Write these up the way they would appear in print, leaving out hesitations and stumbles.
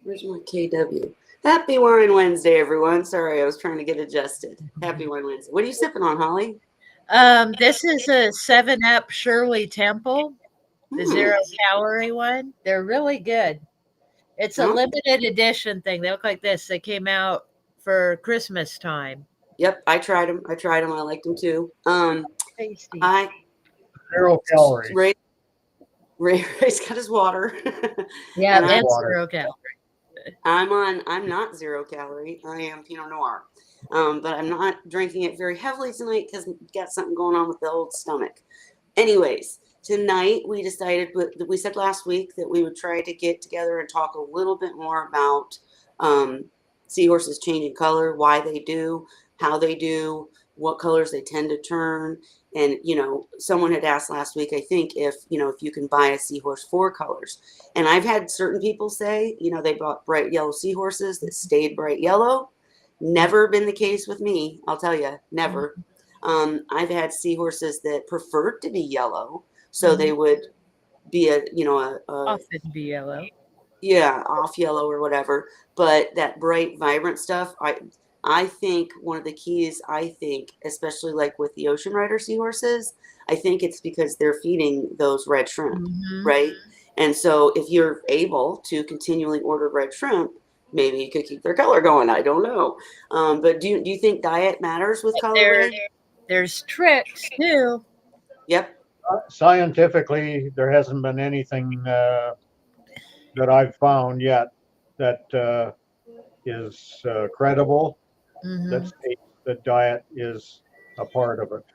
Where's my KW? Happy Wine Wednesday, everyone. Sorry, I was trying to get adjusted. Happy Wine Wednesday. What are you sipping on, Holly? This is a 7-Up Shirley Temple, the Hmm. 0-calorie one. They're really good. It's a Oh, limited edition thing. They look like this. They came out for Christmas time. yep. I tried them. I liked them too. Tasty. I 0 calories. Ray's got his water, Yeah, and Just that's water. 0 calorie. I'm not 0 calorie. I am Pinot Noir. But I'm not drinking it very heavily tonight because got something going on with the old stomach. Anyways, tonight we decided, we said last week that we would try to get together and talk a little bit more about um, seahorses changing color, why they do, how they do, what colors they tend to turn. And, someone had asked last week, I think, if you can buy a seahorse 4 colors. And I've had certain people say, they bought bright yellow seahorses that stayed bright yellow. Never been the case with me, I'll tell you, never. I've had seahorses that preferred to be yellow, so they would be Often be yellow. yeah, off yellow or whatever. But that bright, vibrant stuff, I think one of the keys, especially like with the ocean rider seahorses, I think it's because they're feeding those red shrimp, Hmm. right? And so if you're able to continually order red shrimp, maybe you could keep their color going. I don't know. But do you think diet matters with color, There, Ray? there's tricks too. Yep. Scientifically, there hasn't been anything that I've found yet that is credible that Hmm. states that diet is a part of it.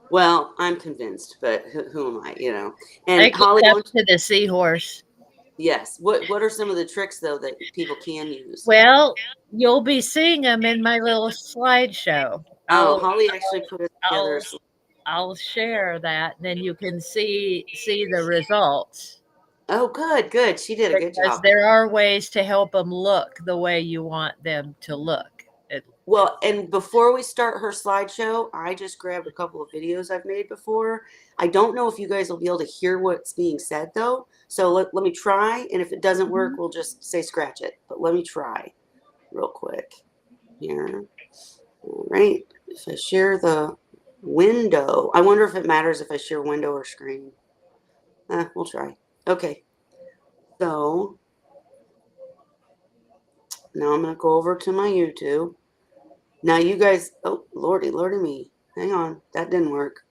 Well, I'm convinced, but who am I? I And get Holly, up to the seahorse. yes. What are some of the tricks though that people can use? Well, you'll be seeing them in my little slideshow. Oh, I'll Holly actually put it together. I'll I'll share that, then you can see the results, Oh, good, good. She did a good because job. there are ways to help them look the way you want them to look. It Well, and before we start her slideshow, I just grabbed a couple of videos I've made before. I don't know if you guys will be able to hear what's being said though. So let me try. And if it doesn't work, Mhm. we'll just say scratch it. But let me try real quick here. All right. If I share the window, I wonder if it matters if I share window or screen. We'll try. Okay. So now I'm going to go over to my YouTube. Now you guys, oh, lordy me. Hang on. That didn't work.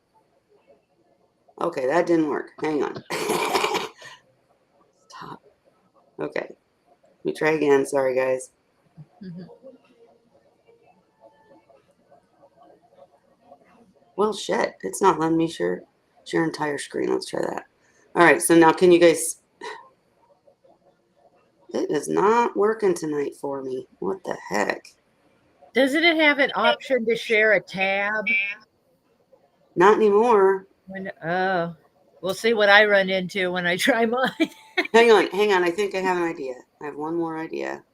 Okay, that didn't work. Hang on. Stop. Okay. Let me try again. Sorry, guys. Mhm. Well, shit. It's not letting me share entire screen. Let's try that. All right. So now can you guys, it is not working tonight for me. What the heck? Doesn't it have an option to share a tab? Not anymore. Oh, we'll see what I run into when I try mine. Hang on. Hang on. I think I have an idea. I have one more idea.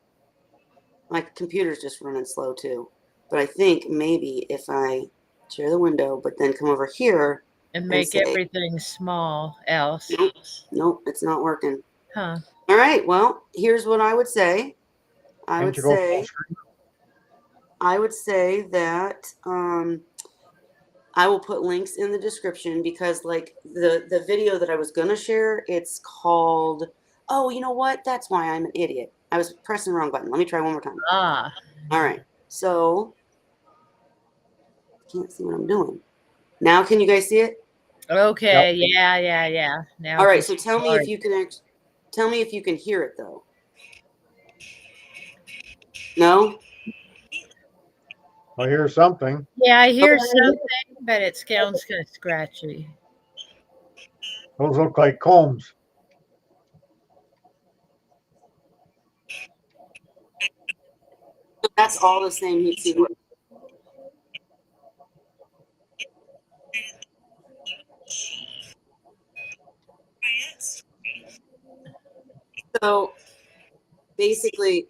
My computer's just running slow too. But I think maybe if I share the window, but then come over here And and make say, everything small else. nope, nope, it's not working. Huh. All right. Well, here's what I would say. I Can't would you go full say, screen? I would say that I will put links in the description because, like the video that I was gonna share, it's called. Oh, you know what? That's why I'm an idiot. I was pressing the wrong button. Let me try one more time. Ah. All right. So can't see what I'm doing. Now, can you guys see it? Yep. Okay. Yeah. Now All I right. can So see tell me if part. you can. Tell me if you can hear it though. No. I hear something. Yeah, I hear Okay. something, but it sounds kind of scratchy. Those look like combs. That's all the same heat seahorse. So basically,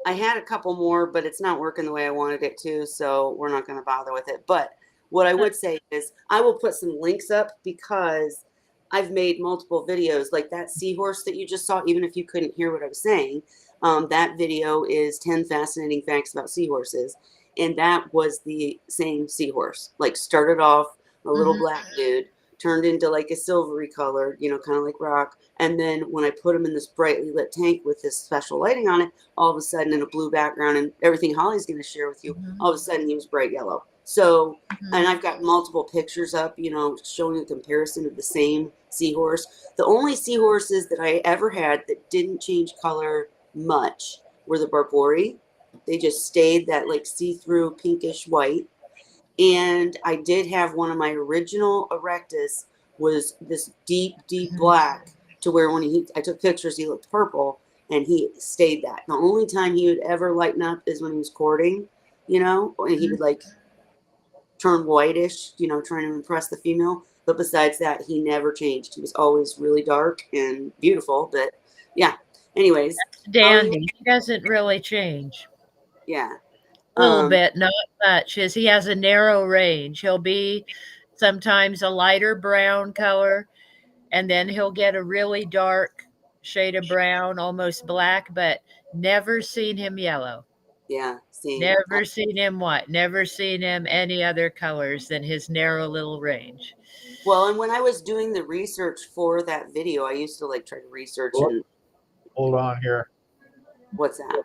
I had a couple more, but it's not working the way I wanted it to, so we're not going to bother with it. But what I would say is I will put some links up because I've made multiple videos like that Seahorse that you just saw, even if you couldn't hear what I was saying. That video is 10 fascinating facts about seahorses. And that was the same seahorse. Like started off a little black dude, turned into like a silvery color, you know, kind of like rock. And then when I put him in this brightly lit tank with this special lighting on it, all of a sudden in a blue background and everything Holly's going to share with you, all of a sudden he was bright yellow. So, and I've got multiple pictures up, you know, showing a comparison of the same seahorse. The only seahorses that I ever had that didn't change color much were the Barbori. They just stayed that like see-through pinkish white. And I did have one of my original Erectus was this deep, deep black to where when I took pictures, he looked purple and he stayed that. The only time he would ever lighten up is when he was courting, you know, and he would like turn whitish, you know, trying to impress the female. But besides that, he never changed. He was always really dark and beautiful. But yeah, anyways. Dandy. He doesn't really change. Yeah. A little bit, not much. He has a narrow range. He'll be sometimes a lighter brown color, and then he'll get a really dark shade of brown, almost black, but never seen him yellow. Yeah. Never seen him white. Never seen him any other colors than his narrow little range. Well, and when I was doing the research for that video, I used to like try to research and hold on here. What's that?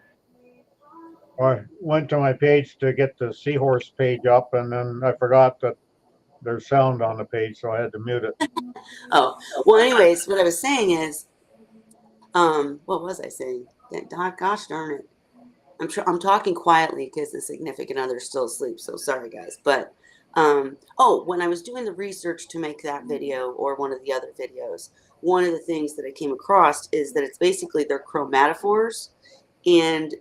I went to my page to get the Seahorse page up, and then I forgot that there's sound on the page, so I had to mute it. Oh, well, anyways, what I was saying is, what was I saying? Gosh darn it. I'm talking quietly because the significant other is still asleep, so sorry, guys. But, when I was doing the research to make that video or one of the other videos, one of the things that I came across is that it's basically they're chromatophores, and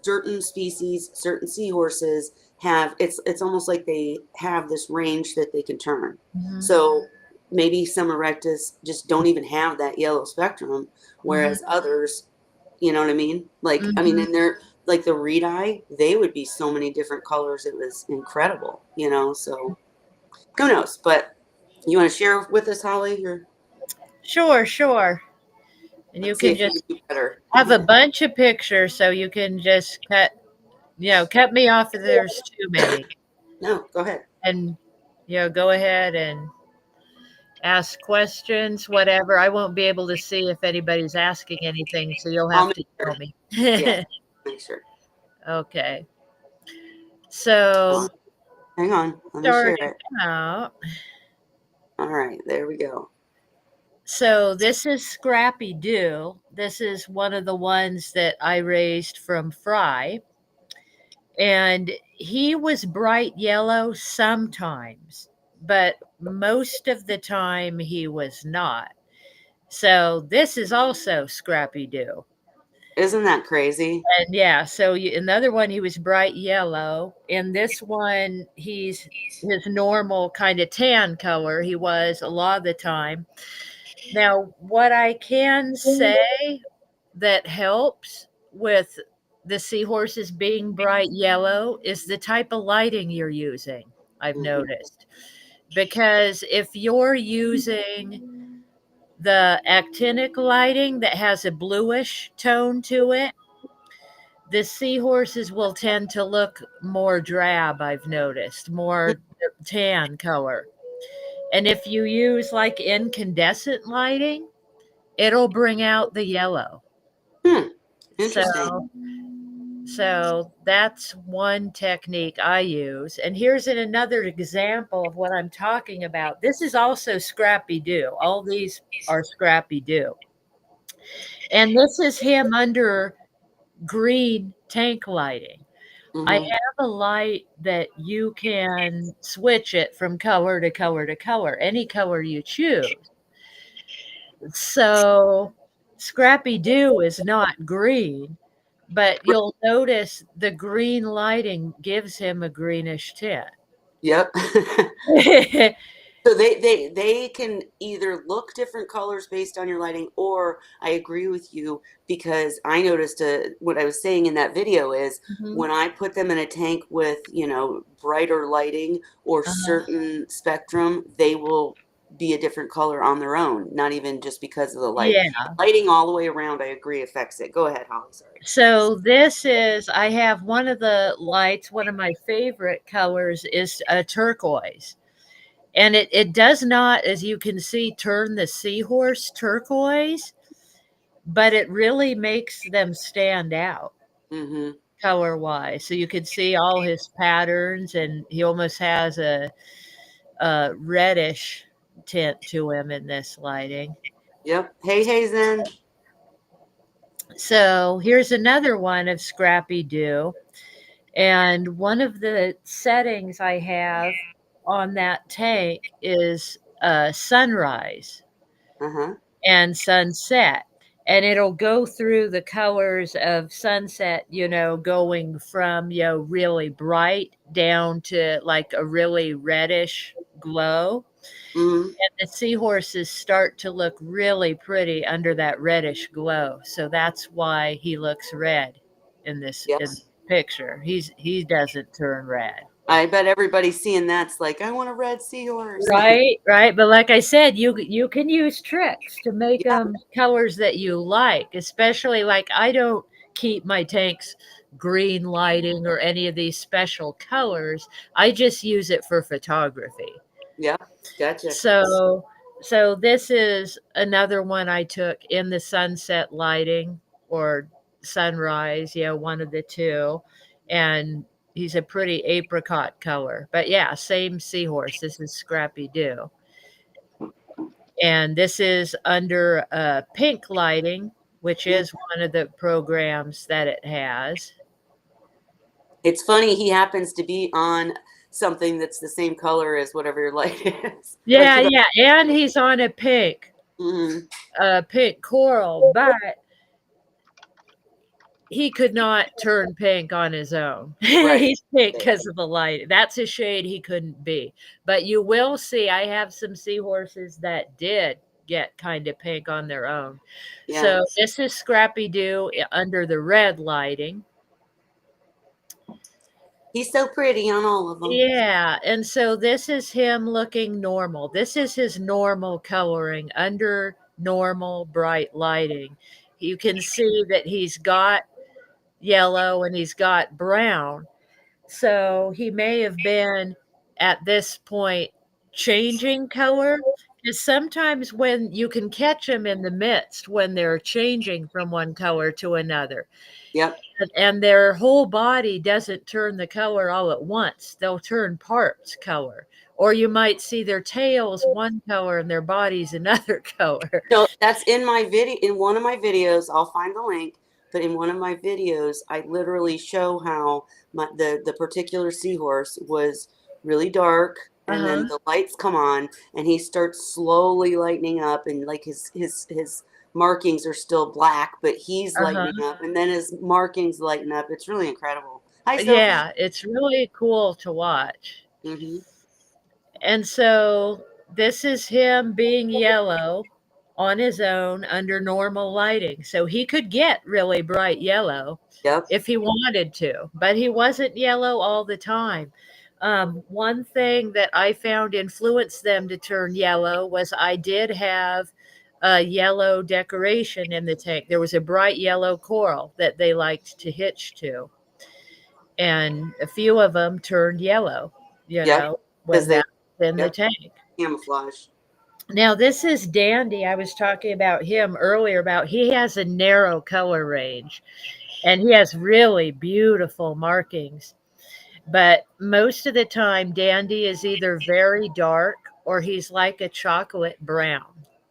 certain species, certain seahorses have it's almost like they have this range that they can turn. So maybe some Erectus just don't even have that yellow spectrum, whereas others, you know what I mean? Like I mean, and they're like the reed eye, they would be so many different colors. It was incredible, you know. So who knows? But you want to share with us, Holly? Or Sure. And you can just have a bunch of pictures, so you can just cut me off if there's too many. No, go ahead. And, go ahead and ask questions, whatever. I won't be able to see if anybody's asking anything, so you'll have to tell me. Yeah, make sure. Okay. So, hang on. Let me share it. Out. All right, there we go. So this is Scrappy Doo. This is one of the ones that I raised from Fry. And he was bright yellow sometimes, but most of the time he was not. So this is also Scrappy Doo. Isn't that crazy? And yeah, so another one, he was bright yellow. In this one, he's his normal kind of tan color. He was a lot of the time. Now, what I can say that helps with the seahorses being bright yellow is the type of lighting you're using, I've noticed. Because if you're using the actinic lighting that has a bluish tone to it, the seahorses will tend to look more drab, I've noticed, more tan color. And if you use like incandescent lighting, it'll bring out the yellow. Interesting. So that's one technique I use. And here's another example of what I'm talking about. This is also Scrappy Doo. All these are Scrappy Doo. And this is him under green tank lighting. I have a light that you can switch it from color to color to color, any color you choose. So Scrappy Doo is not green, but you'll notice the green lighting gives him a greenish tint. Yep. So they can either look different colors based on your lighting, or I agree with you, because I noticed what I was saying in that video is when I put them in a tank with, brighter lighting or certain spectrum, they will be a different color on their own, not even just because of the light. Yeah. The lighting all the way around, I agree, affects it. Go ahead, Holly. Sorry. So this is, I have one of the lights, one of my favorite colors is a turquoise. And it does not, as you can see, turn the Seahorse turquoise, but it really makes them stand out Mm-hmm. color wise. So you can see all his patterns, and he almost has a reddish tint to him in this lighting. Yep. Hey, Hazen. So here's another one of Scrappy Doo. And one of the settings I have on that tank is sunrise Uh-huh. and sunset. And it'll go through the colors of sunset, going from, really bright down to like a really reddish glow. Mm-hmm. And the seahorses start to look really pretty under that reddish glow. So that's why he looks red in this Yes. picture. He doesn't turn red. I bet everybody's seeing that's like, I want a red seahorse. Right, right. But like I said, you can use tricks to make Yeah. them colors that you like, especially like I don't keep my tanks green lighting or any of these special colors. I just use it for photography. Yeah. Gotcha. So this is another one I took in the sunset lighting or sunrise, one of the two. And he's a pretty apricot color. But yeah, same seahorse. This is Scrappy Doo. And this is under pink lighting, which Mm. is one of the programs that it has. It's funny, he happens to be on something that's the same color as whatever your light is. Like Yeah, the yeah. And he's on mm, a pink coral, but he could not turn pink on his own. right. He's pink because of the light. That's a shade he couldn't be. But you will see, I have some seahorses that did get kind of pink on their own. Yeah. So this is Scrappy Doo under the red lighting. He's so pretty on all of them. Yeah, and so this is him looking normal. This is his normal coloring under normal bright lighting. You can see that he's got yellow and he's got brown. So he may have been at this point changing color. Because sometimes when you can catch them in the midst when they're changing from one color to another, Yep. and their whole body doesn't turn the color all at once, they'll turn parts color. Or you might see their tails one color and their bodies another color. So that's in my video, in one of my videos. I'll find the link, but in one of my videos, I literally show how the particular seahorse was really dark, and then Uh-huh. the lights come on, and he starts slowly lightening up, and like his markings are still black, but he's Uh-huh. lightening up, and then his markings lighten up. It's really incredible. Hi, Sophie. Yeah, it's really cool to watch. Mm-hmm. And so this is him being yellow on his own under normal lighting. So he could get really bright yellow Yep. if he wanted to, but he wasn't yellow all the time. One thing that I found influenced them to turn yellow was I did have a yellow decoration in the tank. There was a bright yellow coral that they liked to hitch to, and a few of them turned yellow, Yep. Because when they that was in the yep tank. camouflage. Now, this is Dandy. I was talking about him earlier about he has a narrow color range and he has really beautiful markings. But most of the time, Dandy is either very dark or he's like a chocolate brown.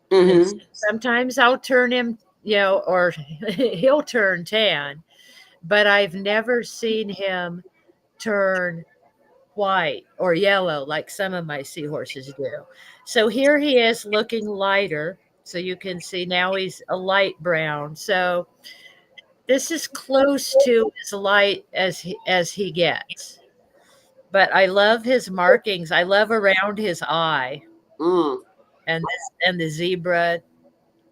And Mm-hmm. sometimes I'll turn him, or he'll turn tan, but I've never seen him turn white or yellow like some of my seahorses do. So here he is looking lighter. So you can see now he's a light brown. So this is close to as light as he gets. But I love his markings. I love around his eye Mm. and the zebra Yep.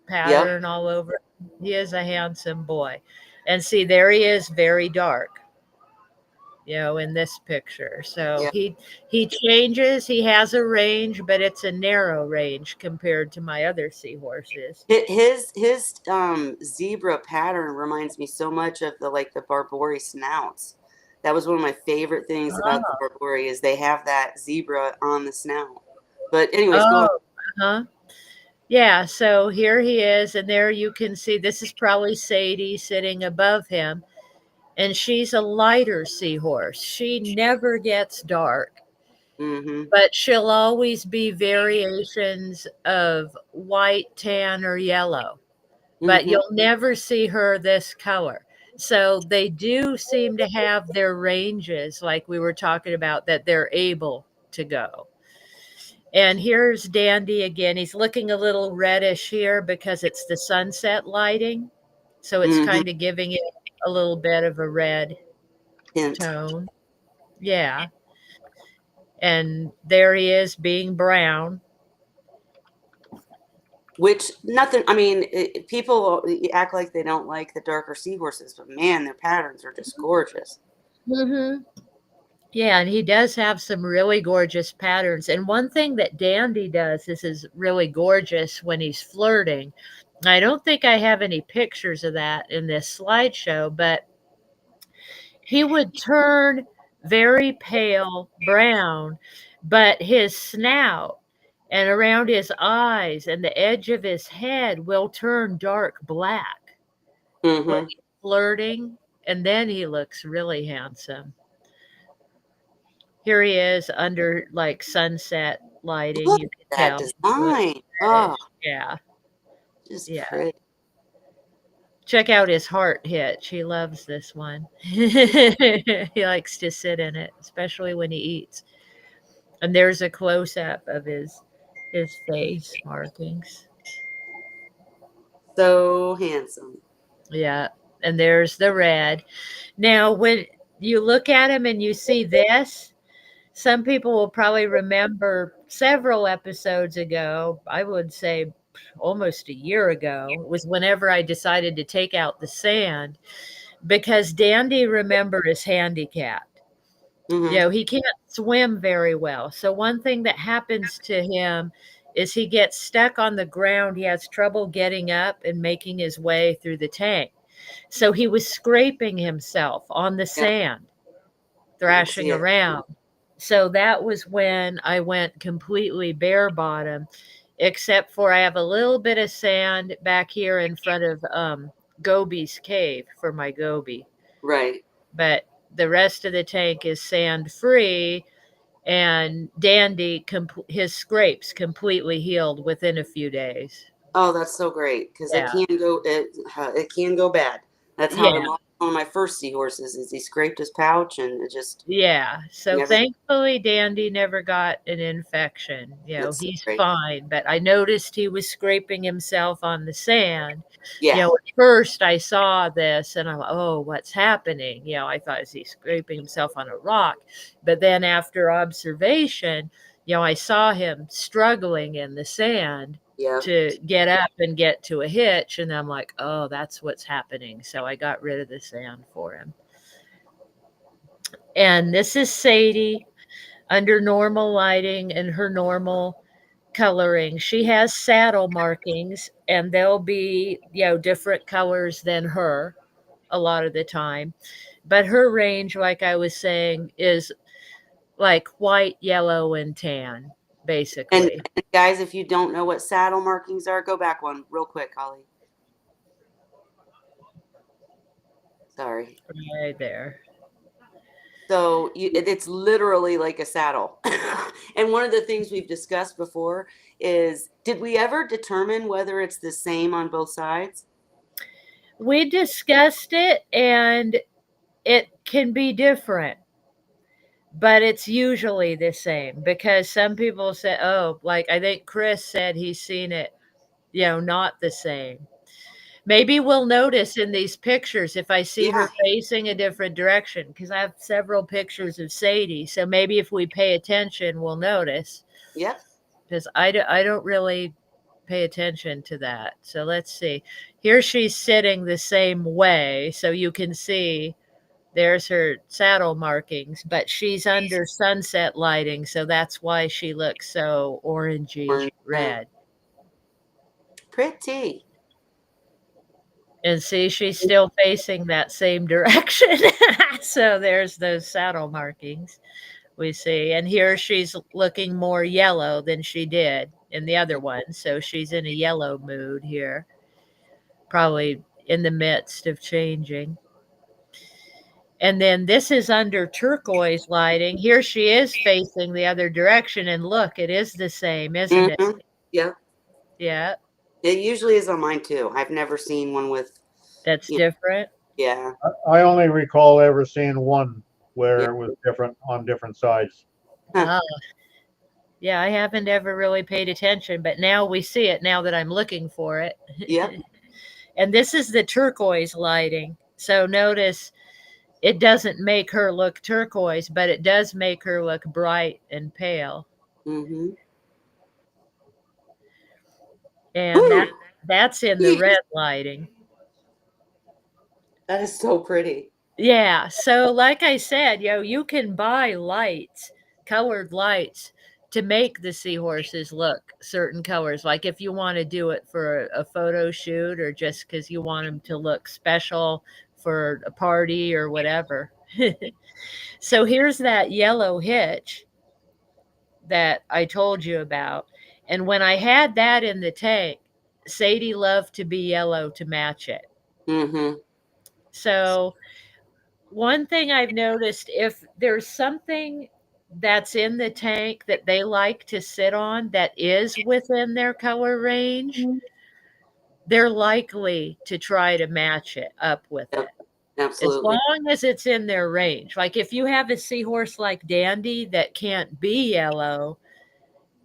pattern all over. He is a handsome boy. And see, there he is, very dark. in this picture. So Yeah. he changes. He has a range, but it's a narrow range compared to my other seahorses. His zebra pattern reminds me so much of the Barbary snouts. That was one of my favorite things about the Barbary is they have that zebra on the snout. But anyways, go on. Oh, huh. Yeah, so here he is, and there you can see this is probably Sadie sitting above him, and she's a lighter seahorse. She never gets dark, Mm-hmm. but she'll always be variations of white, tan, or yellow. But Mm-hmm. you'll never see her this color. So they do seem to have their ranges, like we were talking about, that they're able to go. And here's Dandy again. He's looking a little reddish here because it's the sunset lighting. So it's Mm-hmm. kind of giving it a little bit of a red Hint. tone. Yeah. And there he is being brown. Which nothing. I mean, people act like they don't like the darker seahorses, but man, their patterns are just gorgeous. Mm-hmm. Yeah, and he does have some really gorgeous patterns. And one thing that Dandy does is really gorgeous when he's flirting. I don't think I have any pictures of that in this slideshow, but he would turn very pale brown, but his snout and around his eyes and the edge of his head will turn dark black when Mm-hmm. he's flirting, and then he looks really handsome. Here he is under like sunset lighting. Look You can at that tell he's a little design. Oh, reddish. Yeah, just yeah. pretty. Check out his heart hitch. He loves this one. He likes to sit in it, especially when he eats. And there's a close up of his face markings. So handsome. Yeah. And there's the red. Now, when you look at him and you see this, some people will probably remember several episodes ago, I would say almost a year ago, was whenever I decided to take out the sand because Dandy, remember, is handicapped. Mm-hmm. He can't swim very well. So one thing that happens to him is he gets stuck on the ground. He has trouble getting up and making his way through the tank. So he was scraping himself on the Yeah, sand, I can see thrashing it. around. So that was when I went completely bare bottom, except for I have a little bit of sand back here in front of Gobi's cave for my goby. Right. But the rest of the tank is sand free, and Dandy, his scrapes completely healed within a few days. Oh, that's so great because Yeah. it can go bad. That's how I Yeah. lost one of my first seahorses. Is he scraped his pouch and it just Yeah. So never. thankfully, Dandy never got an infection. That's so He's great. fine. But I noticed he was scraping himself on the sand. Yeah. At first I saw this and I'm like, oh, what's happening? I thought, is he scraping himself on a rock? But then after observation, I saw him struggling in the sand Yeah. to get up and get to a hitch. And I'm like, oh, that's what's happening. So I got rid of the sand for him. And this is Sadie under normal lighting and her normal coloring. She has saddle markings, and they'll be, different colors than her a lot of the time. But her range, like I was saying, is like white, yellow, and tan, And, basically. and guys, if you don't know what saddle markings are, go back one real quick, Holly. Sorry. Right there. So it's literally like a saddle. And one of the things we've discussed before is, did we ever determine whether it's the same on both sides? We discussed it, and it can be different, but it's usually the same because some people say, oh, like I think Chris said he's seen it, not the same. Maybe we'll notice in these pictures if I see Yeah. her facing a different direction, because I have several pictures of Sadie. So maybe if we pay attention, we'll notice, Yep. because I don't really pay attention to that. So let's see. Here she's sitting the same way. So you can see There's her saddle markings, but she's under sunset lighting, so that's why she looks so orangey red. Pretty. And see, she's still facing that same direction. So there's those saddle markings we see. And here she's looking more yellow than she did in the other one. So she's in a yellow mood here, probably in the midst of changing. And then this is under turquoise lighting. Here she is facing the other direction. And look, it is the same, isn't it? Yeah. Yeah. It usually is on mine too. I've never seen one with. That's different. Yeah. I only recall ever seeing one where it was different on different sides. Ah. Yeah, I haven't ever really paid attention, but now we see it now that I'm looking for it. Yep. And this is the turquoise lighting. So notice it doesn't make her look turquoise, but it does make her look bright and pale. Mm-hmm. And that's in the red lighting. That is so pretty. Yeah. So like I said, you can buy lights, colored lights, to make the seahorses look certain colors. Like if you want to do it for a photo shoot or just because you want them to look special for a party or whatever. So here's that yellow hitch that I told you about. And when I had that in the tank, Sadie loved to be yellow to match it. Mm-hmm. So one thing I've noticed, if there's something that's in the tank that they like to sit on that is within their color range, they're likely to try to match it up with it. Absolutely. As long as it's in their range. Like if you have a seahorse like Dandy that can't be yellow,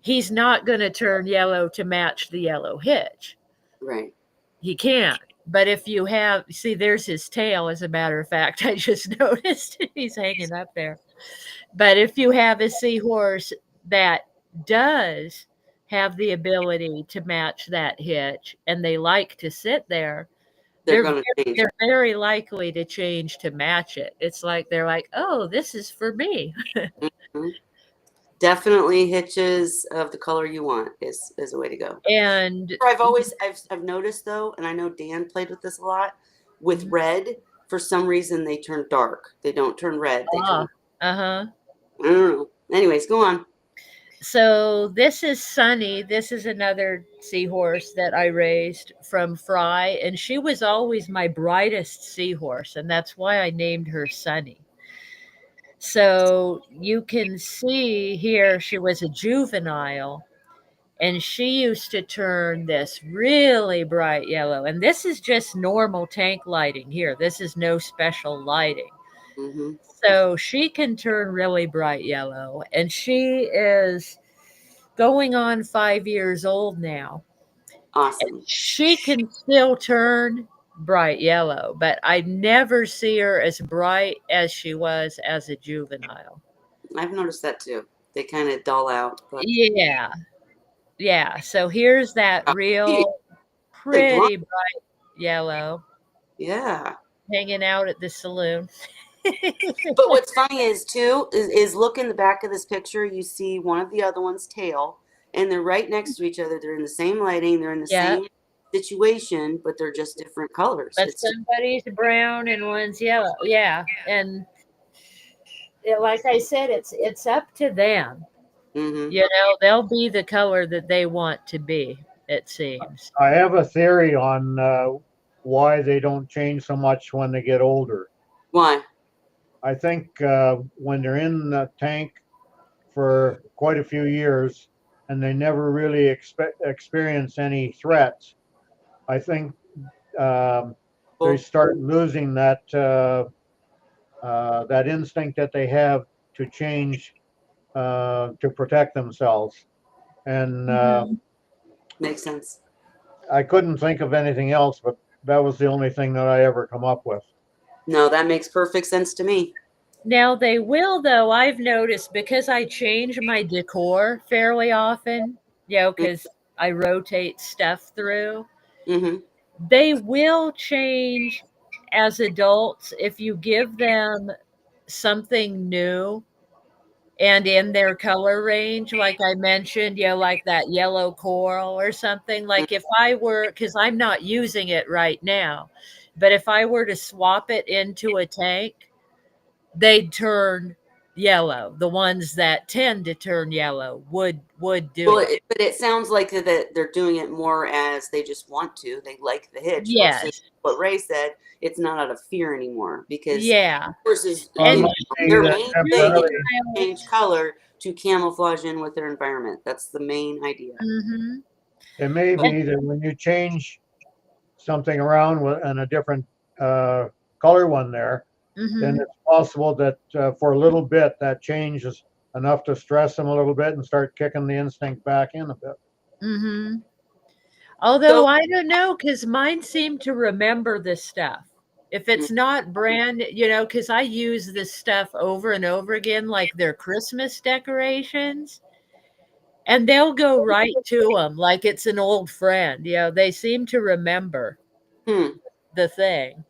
he's not going to turn yellow to match the yellow hitch. Right. He can't. But if you have, see, there's his tail, as a matter of fact. I just noticed he's hanging up there. But if you have a seahorse that does have the ability to match that hitch and they like to sit there, They're going to change. they're very likely to change to match it. It's like they're like, oh, this is for me. Mm-hmm. Definitely hitches of the color you want is a way to go. And I've noticed though, and I know Dan played with this a lot, with red, for some reason they turn dark. They don't turn red. They turn. Uh-huh. I don't know. Anyways, go on. So this is Sunny. This is another seahorse that I raised from Fry, and she was always my brightest seahorse, and that's why I named her Sunny. So you can see here she was a juvenile, and she used to turn this really bright yellow. And this is just normal tank lighting here. This is no special lighting. Mm-hmm. So she can turn really bright yellow, and she is going on 5 years old now. Awesome. And she can still turn bright yellow, but I never see her as bright as she was as a juvenile. I've noticed that too. They kind of dull out. But Yeah. Yeah. So here's that real pretty bright yellow. Yeah. Hanging out at the saloon. But what's funny is too is look in the back of this picture. You see one of the other one's tail, and they're right next to each other. They're in the same lighting. They're in the same situation, but they're just different colors. But somebody's brown and one's yellow. Yeah, and like I said, it's up to them. Mm-hmm. They'll be the color that they want to be. It seems. I have a theory on why they don't change so much when they get older. Why? I think when they're in the tank for quite a few years and they never really experience any threats, I think they start losing that that instinct that they have to change to protect themselves. And makes sense. I couldn't think of anything else, but that was the only thing that I ever come up with. No, that makes perfect sense to me. Now they will, though, I've noticed, because I change my decor fairly often, because I rotate stuff through, Mm-hmm. they will change as adults, if you give them something new and in their color range, like I mentioned, like that yellow coral or something, like if I were, because I'm not using it right now, but if I were to swap it into a tank, they'd turn yellow. The ones that tend to turn yellow would do Well, it. but it sounds like that they're doing it more as they just want to. They like the hitch versus Yes. what Ray said. It's not out of fear anymore because Yeah. horses, Well, it And might be their that main thing is temporarily, to change color to camouflage in with their environment. That's the main idea. Mm-hmm. it may But be that when you change something around with and a different color one there, then Mm-hmm. it's possible that for a little bit that change is enough to stress them a little bit and start kicking the instinct back in a bit. Mm-hmm. so, Although I don't know, because mine seem to remember this stuff. If mm, it's not brand, because I use this stuff over and over again, like their Christmas decorations, and they'll go right to them like it's an old friend. They seem to remember hmm. the thing.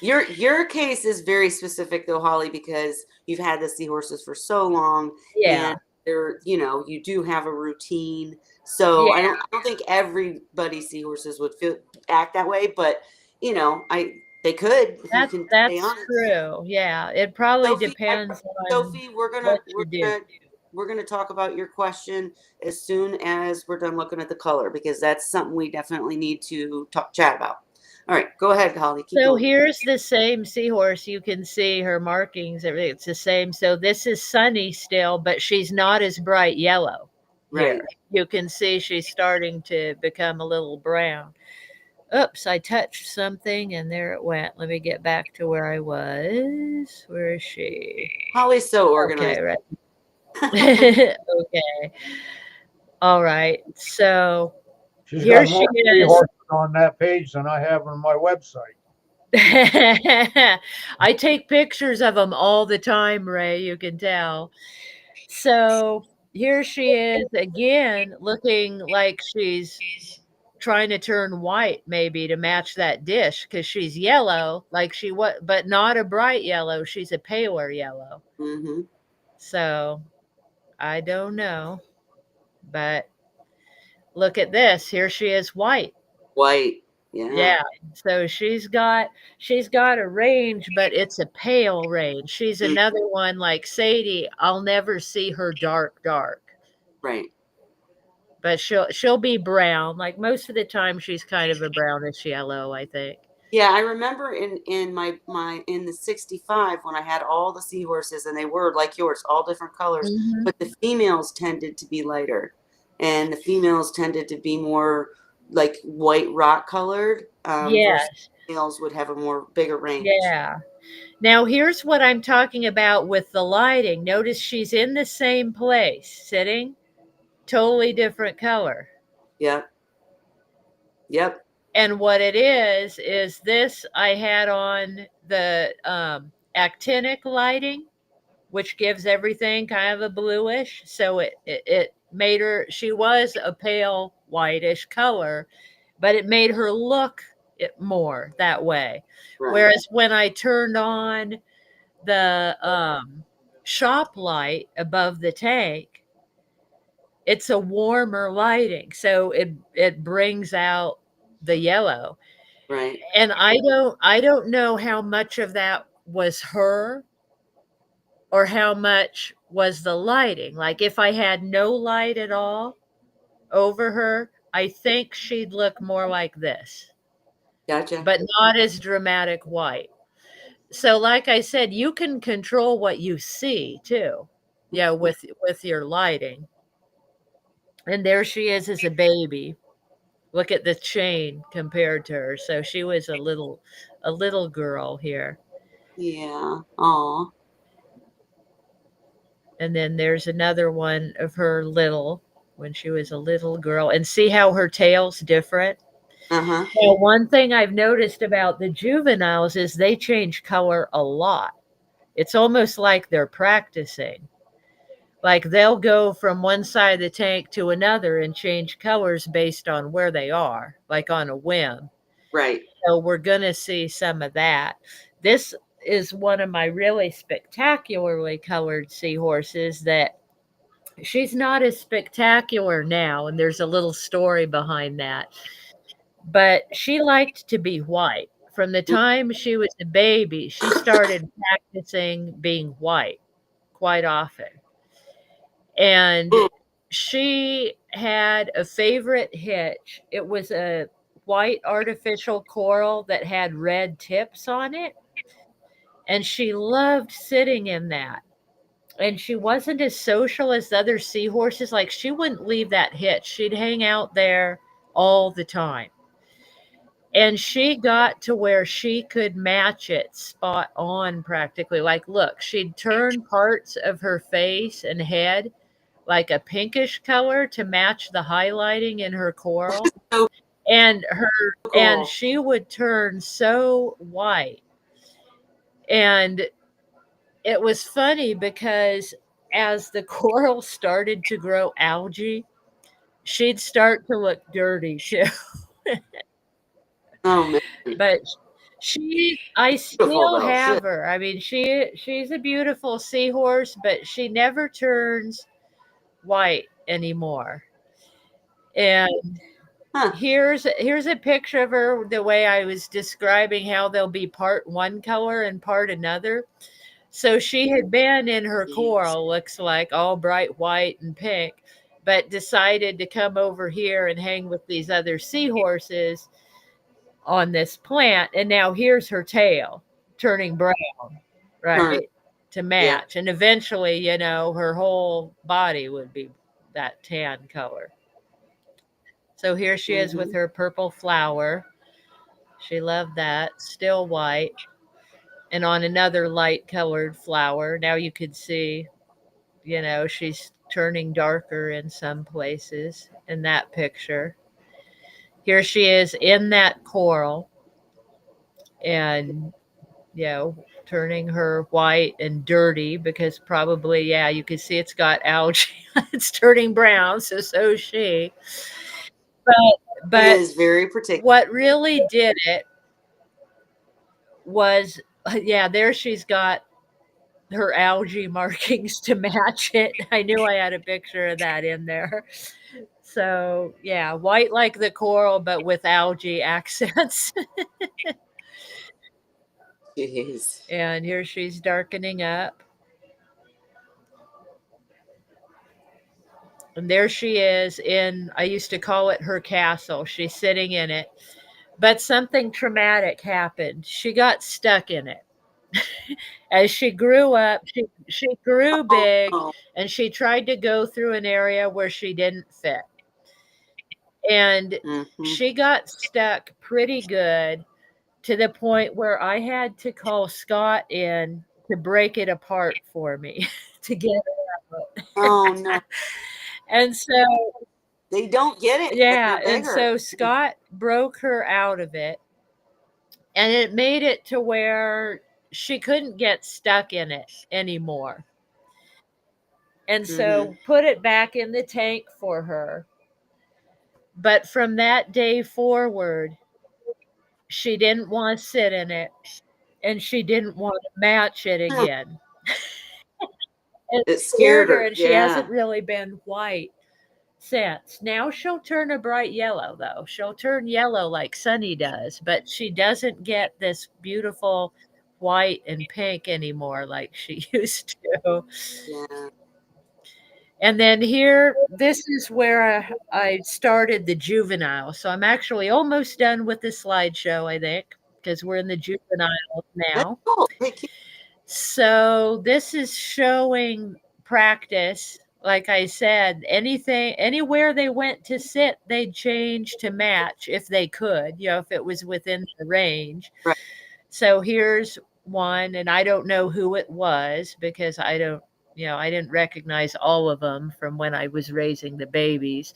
Your case is very specific though, Holly, because you've had the seahorses for so long, and Yeah. you do have a routine. So Yeah. I don't think everybody seahorses would act that way, but they could if you can stay That's on it. true. Yeah. It probably Sophie, depends on Sophie, we're gonna what we're you do. gonna we're gonna talk about your question as soon as we're done looking at the color because that's something we definitely need to chat about. All right, go ahead, Holly. Keep So going. here's the same seahorse. You can see her markings, everything. It's the same. So this is Sunny still, but she's not as bright yellow Right. here. You can see she's starting to become a little brown. Oops, I touched something and there it went. Let me get back to where I was. Where is she? Holly's so Okay, organized. right. Okay. All right. So She's here got she more is. seahorses on that page than I have on my website. I take pictures of them all the time, Ray. You can tell. So here she is again, looking like she's trying to turn white, maybe to match that dish, because she's yellow, like she was, but not a bright yellow. She's a paler yellow. Mm-hmm. So I don't know, but look at this. Here she is, white. White. Yeah. Yeah. So she's got a range, but it's a pale range. She's Mm, another one like Sadie. I'll never see her dark, right. but she'll be brown. Like most of the time, she's kind of a brownish yellow, I think. Yeah, I remember in my in the 65 when I had all the seahorses and they were like yours, all different colors, Hmm. but the females tended to be lighter and the females tended to be more like white rock colored, versus Yes. males would have a more bigger range. Yeah. Now here's what I'm talking about with the lighting. Notice she's in the same place, sitting, totally different color. Yep. Yep. And what it is this I had on the actinic lighting, which gives everything kind of a bluish. So it made her, she was a pale whitish color, but it made her look it more that way. Right. Whereas when I turned on the shop light above the tank, it's a warmer lighting. So it brings out the yellow. Right. And I don't know how much of that was her or how much was the lighting. Like if I had no light at all over her, I think she'd look more like this, Gotcha. but not as dramatic white. So like I said, you can control what you see too. Yeah, with your lighting. And there she is as a baby. Look at the chain compared to her. So she was a little girl here. Yeah. Aw. And then there's another one of her little when she was a little girl. And see how her tail's different? Uh-huh. Now, one thing I've noticed about the juveniles is they change color a lot. It's almost like they're practicing. Like they'll go from one side of the tank to another and change colors based on where they are, like on a whim. Right. So we're going to see some of that. This is one of my really spectacularly colored seahorses that she's not as spectacular now, and there's a little story behind that. But she liked to be white. From the time she was a baby, she started practicing being white quite often. And Mm. she had a favorite hitch. It was a white artificial coral that had red tips on it, and she loved sitting in that. And she wasn't as social as the other seahorses. Like, she wouldn't leave that hitch. She'd hang out there all the time. And she got to where she could match it spot on practically. Like, look, she'd turn parts of her face and head like a pinkish color to match the highlighting in her coral. So And cool. she would turn so white. And it was funny because as the coral started to grow algae, she'd start to look dirty too. Oh man, But I beautiful still though. have her. I mean, she's a beautiful seahorse, but she never turns white anymore. And Huh. here's a picture of her the way I was describing how they'll be part one color and part another. So she had been in her Jeez. coral, looks like all bright white and pink, but decided to come over here and hang with these other seahorses on this plant. And now here's her tail turning brown, Turn. right, to Yeah. match. And eventually, her whole body would be that tan color. So here she is with Mm-hmm. her purple flower. She loved that, still white, and on another light colored flower. Now you could see, she's turning darker in some places in that picture. Here she is in that coral and, turning her white and dirty because probably, yeah, you can see it's got algae. It's turning brown, so is she. But, It but is very particular. what really did it was, yeah, there she's got her algae markings to match it. I knew I had a picture of that in there. So, yeah, white like the coral, but with algae accents. Jeez. And here she's darkening up. And there she is I used to call it her castle. She's sitting in it. But something traumatic happened. She got stuck in it. As she grew up, she grew big Oh. and she tried to go through an area where she didn't fit. And Mm-hmm. she got stuck pretty good to the point where I had to call Scott in to break it apart for me to get her out. Oh no. And so, They don't get it when yeah, they're and bigger. so Scott broke her out of it, and it made it to where she couldn't get stuck in it anymore. And Mm-hmm. so put it back in the tank for her. But from that day forward, she didn't want to sit in it and she didn't want to match it Huh. again. It It scared scared her, her. and she Yeah. hasn't really been white since. Now she'll turn a bright yellow, though. She'll turn yellow like Sunny does, but she doesn't get this beautiful white and pink anymore like she used to. Yeah. And then here, this is where I started the juvenile. So I'm actually almost done with the slideshow, I think, because we're in the juvenile That's now. cool. Hey, So this is showing practice. Like I said, anywhere they went to sit, they'd change to match if they could, if it was within the range. right. So here's one, and I don't know who it was because I didn't recognize all of them from when I was raising the babies.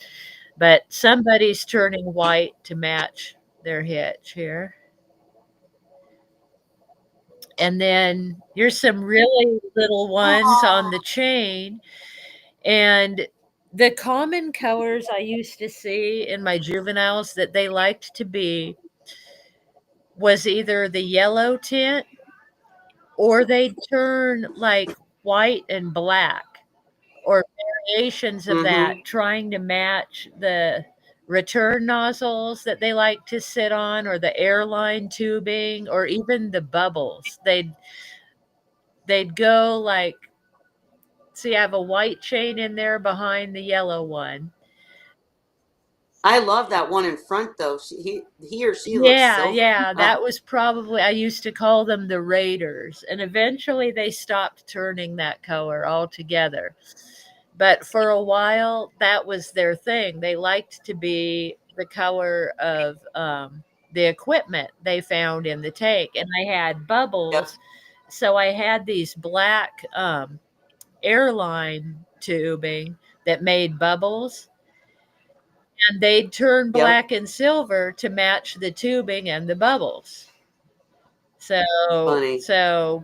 But somebody's turning white to match their hitch here. And then here's some really little ones on the Oh, chain. And the common colors I used to see in my juveniles that they liked to be was either the yellow tint or they'd turn like white and black or variations of Mm-hmm. that, trying to match the return nozzles that they like to sit on or the airline tubing or even the bubbles. They'd go like, see, I have a white chain in there behind the yellow one. I love that one in front though. He or she looks Yeah, silver. yeah, Oh, that was probably, I used to call them the Raiders, and eventually they stopped turning that color altogether. But for a while, that was their thing. They liked to be the color of the equipment they found in the tank, and I had yep, bubbles, so I had these black airline tubing that made bubbles, and they'd turn yep. black and silver to match the tubing and the bubbles. Funny. So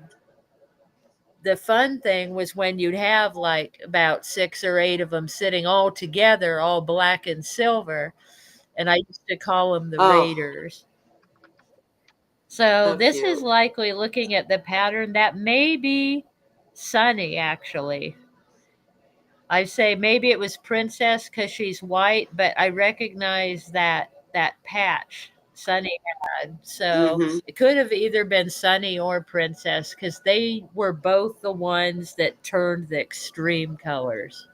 the fun thing was when you'd have like about 6 or 8 of them sitting all together, all black and silver, and I used to call them the Oh, Raiders. So so this is cute. likely, looking at the pattern, that may be Sunny actually. I say maybe it was Princess because she's white, but I recognize that patch Sunny had. So Mm-hmm. it could have either been Sunny or Princess because they were both the ones that turned the extreme colors.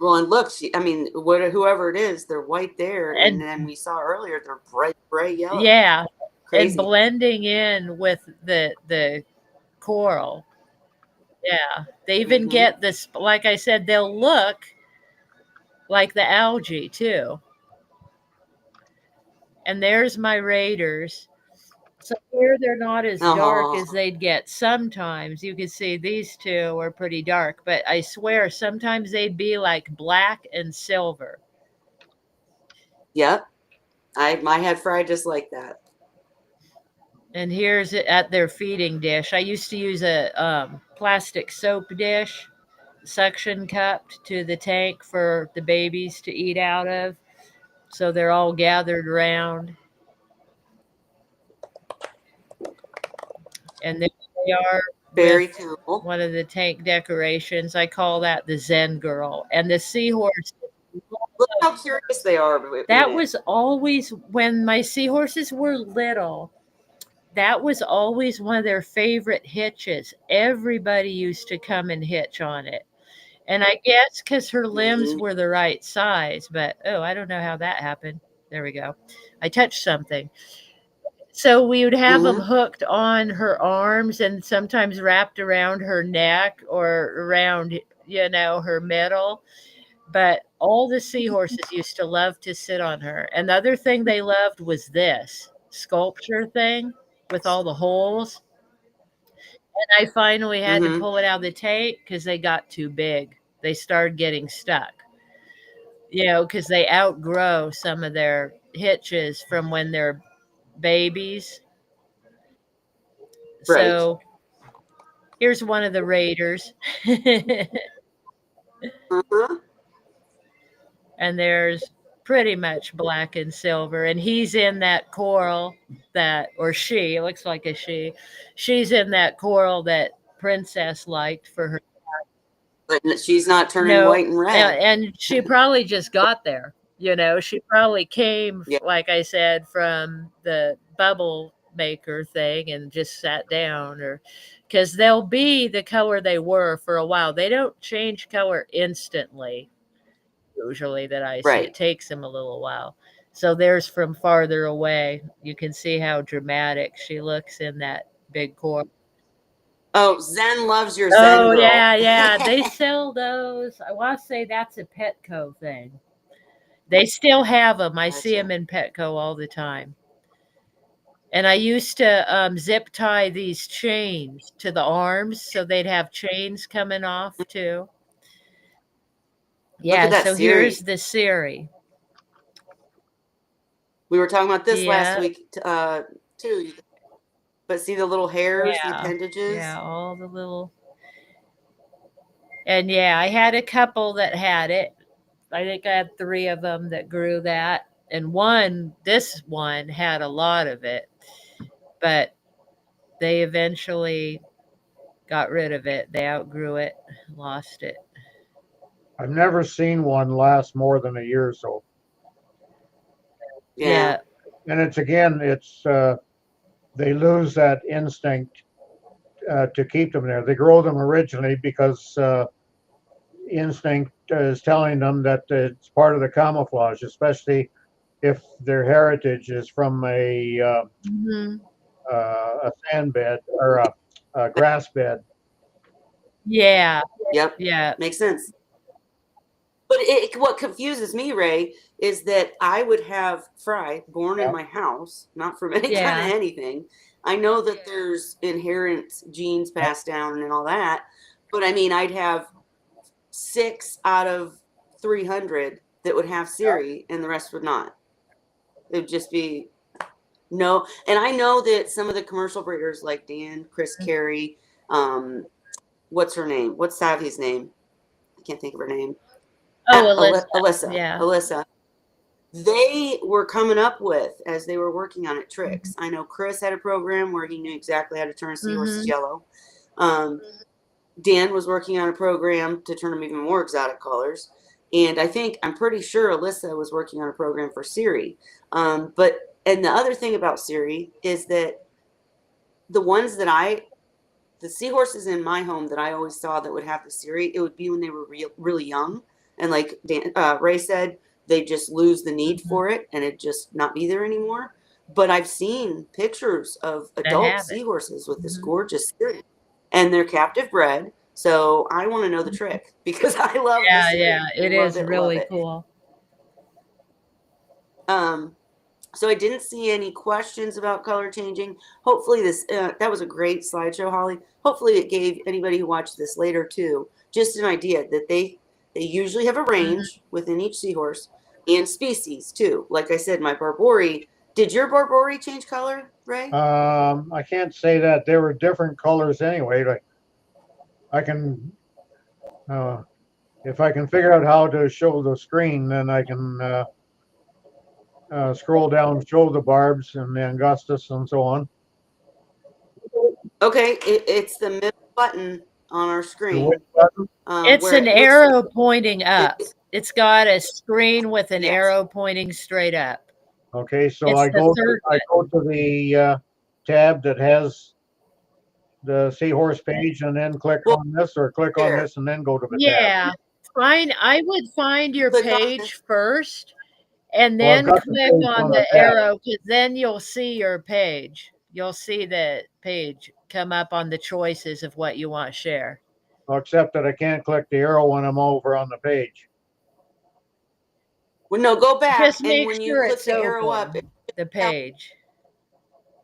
Well, and look, I mean, whoever it is, they're white there, and And then we saw earlier they're bright gray yellow. yeah, and Crazy. blending in with the coral. Yeah, they even Mm-hmm. get this. Like I said, they'll look like the algae too. And there's my Raiders. So here they're not as dark as Oh, they'd get sometimes. You can see these two are pretty dark, but I swear sometimes they'd be like black and silver. yep. I had fried just like that. And here's it at their feeding dish. I used to use a plastic soap dish, suction cupped to the tank for the babies to eat out of. So they're all gathered around. And there they are Very with cool. one of the tank decorations. I call that the Zen girl. And the seahorse, Look how curious they are in that it. was always when my seahorses were little. That was always one of their favorite hitches. Everybody used to come and hitch on it. And I guess because her limbs Mm-hmm. were the right size, but oh, I don't know how that happened. There we go. I touched something. So we would have them Mm-hmm. hooked on her arms and sometimes wrapped around her neck or around, her middle. But all the seahorses used to love to sit on her. And the other thing they loved was this sculpture thing with all the holes. And I finally had to Mm-hmm. pull it out of the tank because they got too big. They started getting stuck, because they outgrow some of their hitches from when they're babies. Right. So here's one of the raiders. Uh-huh. And there's pretty much black and silver. And he's in that coral that, or she, it looks like a she, she's in that coral that Princess liked for her. But she's not turning No, white and red. and she probably just got there. She probably came, Yeah. like I said, from the bubble maker thing and just sat down, or because they'll be the color they were for a while. They don't change color instantly, usually, that I see. It Right. takes them a little while. So there's from farther away. You can see how dramatic she looks in that big core. Oh, Zen loves your Zen Oh girl. yeah, yeah. They sell those. I want to say that's a Petco thing. They still have them. I see them Gotcha. in Petco all the time. And I used to zip tie these chains to the arms so they'd have chains coming off too. Look Yeah, at that so here's Siri. the Siri. We were talking about this last Yeah, week too. But see the little hairs, the yeah, appendages? yeah, all the little. And yeah, I had a couple that had it. I think I had 3 of them that grew that. And this one had a lot of it, but they eventually got rid of it. They outgrew it, lost it. I've never seen one last more than a year or so. Yeah. And it's they lose that instinct to keep them there. They grow them originally because instinct is telling them that it's part of the camouflage, especially if their heritage is from Mhm. a sand bed or a grass bed. Yeah, Yep. yeah. Makes sense. But what confuses me, Ray, is that I would have Fry born in my house, not from any kind of Yeah. anything. I know that there's inherent genes passed down and all that, but I mean, I'd have 6 out of 300 that would have Siri, and the rest would not. It would just be no. And I know that some of the commercial breeders, like Dan, Chris Carey, what's her name? What's Savvy's name? I can't think of her name. Oh, Alyssa. Alyssa. Yeah. Alyssa. They were coming up with, as they were working on it, tricks. Mm-hmm. I know Chris had a program where he knew exactly how to turn seahorses Mm-hmm. yellow. Dan was working on a program to turn them even more exotic colors. And I'm pretty sure Alyssa was working on a program for Siri. And the other thing about Siri is that the seahorses in my home that I always saw that would have the Siri, it would be when they were really young. And like Ray said, they just lose the need for it and it just not be there anymore. But I've seen pictures of That adult have it. seahorses with this Mhm. gorgeous Siri, and they're captive bred. So I want to know the trick because I love the Yeah, Siri. yeah. It Love is it, love really it. cool. So I didn't see any questions about color changing. Hopefully that was a great slideshow, Holly. Hopefully it gave anybody who watched this later too just an idea that they usually have a range within each seahorse and species too. Like I said, my Barbori. Did your Barbori change color, Ray? I can't say that they were different colors anyway. Like I can, if I can figure out how to show the screen, then I can scroll down, show the barbs and the Augustus and so on. Okay, it's the middle button on our The screen. which button? It's Where an it looks arrow pointing up. it's, It's got a screen with an yes. arrow pointing straight up. Okay, so It's I the go third to the tab that has the Seahorse page and then click Well, on this, or click on there. this and then go to the tab. Yeah. I would find your Click on page first and Well, I've then got the click page on on the the tab. arrow because then you'll see your page. You'll see the page come up on the choices of what you want to share. Except that I can't click the arrow when I'm over on the page. Well, no, go back, Just and make when you sure click it's the arrow up, open, the page.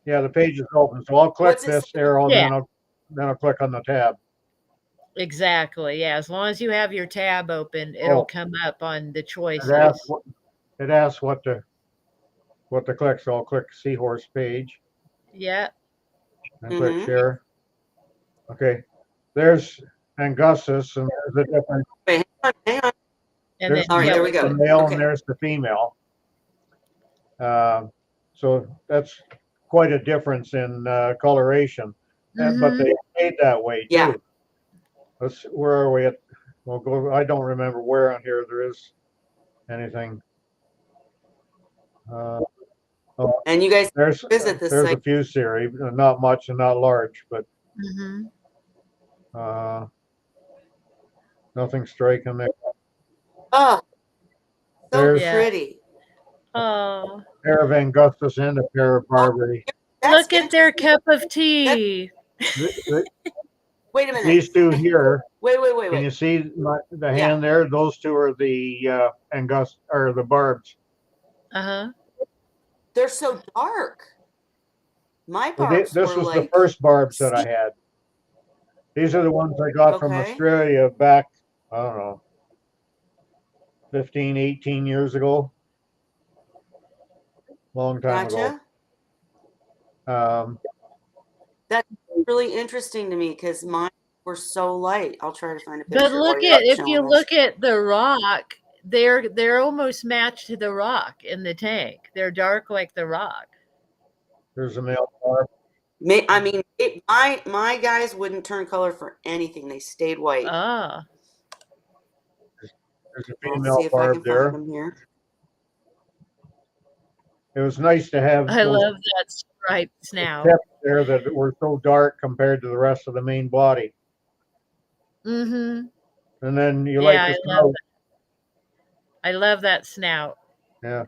Yeah, the page is open, so I'll click what's it this say? arrow, Yeah. then I'll click on the tab. Exactly. Yeah. As long as you have your tab open, it'll Oh, come up on the it choices. asks what to click, so I'll click Seahorse page Yeah. and click share. Okay, there's Augustus, and there's a different. Wait, hang on. And then All right, there we There's go. the male Okay. and there's the female. So that's quite a difference in coloration, but they stayed that way too. Yeah. Where are we at? We'll go. I don't remember where on here there is anything. And you guys There's visit this a site. few series, not much and not large, but nothing striking there. Oh, so There's pretty. Oh, a pair of Augustus and a pair of Barbary. look at their cup of tea. Wait a minute. These two here. Wait. Can you see the hand there? Those two are the Augustus or the barbs. They're so dark. My Well, barbs this were was like the first barbs that I had. These are the ones I got from Australia back, I don't know, 15, 18 years ago. Long time ago. That's really interesting to me because mine were so light. I'll try to find a picture. But look at if you look at the rock, they're almost matched to the rock in the tank. They're dark like the rock. There's a male barb. I mean, my guys wouldn't turn color for anything. They stayed white. Ah, There's a I'll female see if I barb can there. find them here. It was nice to have I those love that striped snout. tips there that were so dark compared to the rest of the main body. Mm-hmm. And then you Yeah, like the snout. I love that snout. Yeah.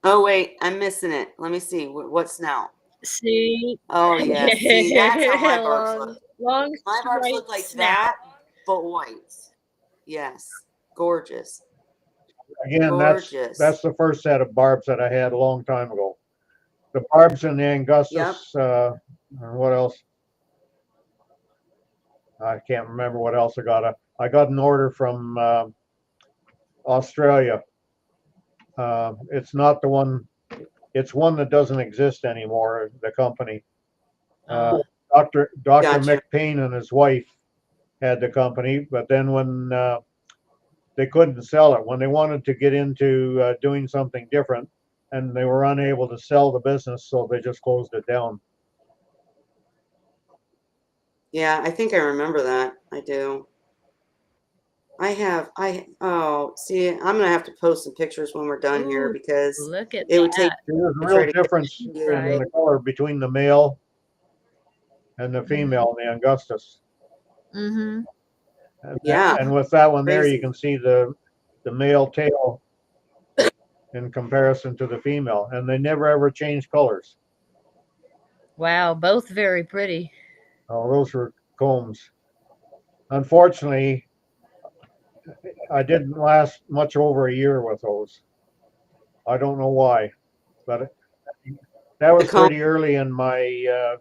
Oh wait, I'm missing it. Let me see. What's now? See? Oh yeah. See, that's how my barbs long, look. long My barbs look striped like snout. that, but white. Yes, gorgeous. Again, Gorgeous. that's the first set of barbs that I had a long time ago. The barbs in the Angustus. What else? I can't remember what else I got. I got an order from Australia. It's not the one. It's one that doesn't exist anymore. The company. Doctor Gotcha. McPain and his wife had the company, but then when they couldn't sell it, when they wanted to get into doing something different, and they were unable to sell the business, so they just closed it down. Yeah, I think I remember that. I do. Oh, see, I'm gonna have to post some pictures when we're done here Ooh, because look at it would take that. There's a to try real to get difference you. in the color between the male and the female in the Angustus. Mm-hmm. Yeah, And with that one there, you crazy. can see the male tail in comparison to the female, and they never ever change colors. Wow, both very pretty. Oh, those were combs. Unfortunately, I didn't last much over a year with those. I don't know why, but that was The comb. pretty early in my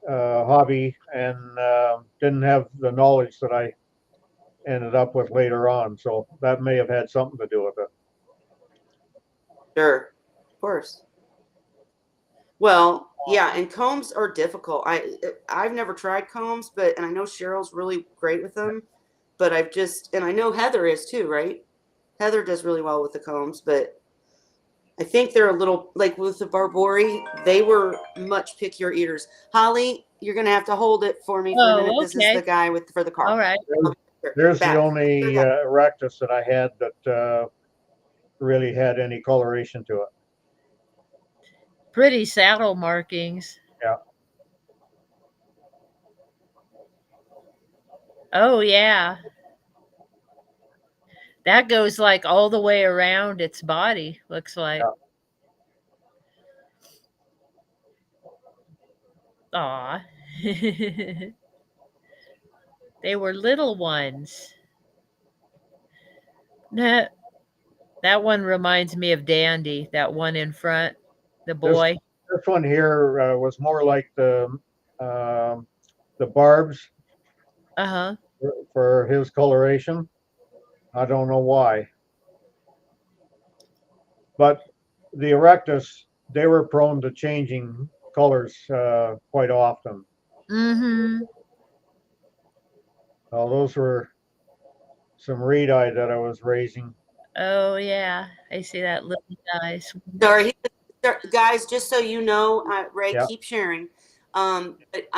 hobby, and didn't have the knowledge that I ended up with later on. So that may have had something to do with it. Sure, of course. Well, yeah, and combs are difficult. I've never tried combs, but and I know Cheryl's really great with them, but and I know Heather is too, right? Heather does really well with the combs, but I think they're a little like with the Barbori, they were much pickier eaters. Holly, you're gonna have to hold it for me for a minute. Oh, This is the okay. guy for the car. All right. There's the Back. only Erectus that I had that really had any coloration to it. Pretty saddle markings. Yeah. Oh, yeah. That goes like all the way around its body, looks like. Yeah. Aw. They were little ones. That that one reminds me of Dandy, that one in front, the boy. This one here was more like the barbs Uh-huh. for his coloration. I don't know why, but the Erectus, they were prone to changing colors quite often. Mm-hmm. Those were some reed-eye that I was raising. Oh, yeah. I see that little guy. Sorry, guys. Just so you know, Ray, Yeah. keep sharing.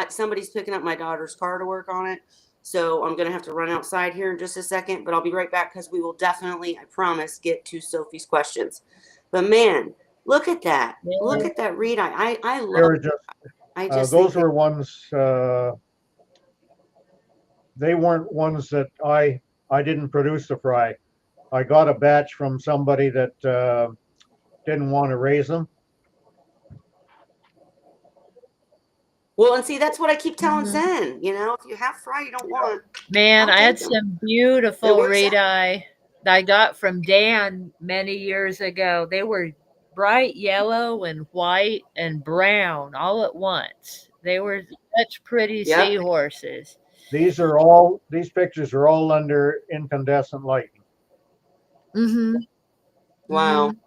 Somebody's picking up my daughter's car to work on it, so I'm gonna have to run outside here in just a second. But I'll be right back because we will definitely, I promise, get to Sophie's questions. But man, look at that! Yeah. Look at that reed eye. I They love. were just I just those think were ones. They weren't ones that I didn't produce the fry. I got a batch from somebody that didn't want to raise them. well, and see, that's what I keep telling Mhm. Zen. You know, if you have fry you don't want, Man, I'll I had take them. some It beautiful works out. red-eye that I got from Dan many years ago. They were bright yellow and white and brown all at once. They were such pretty Yep. seahorses. These pictures are all under incandescent lighting. Mm-hmm. Wow. Mm-hmm.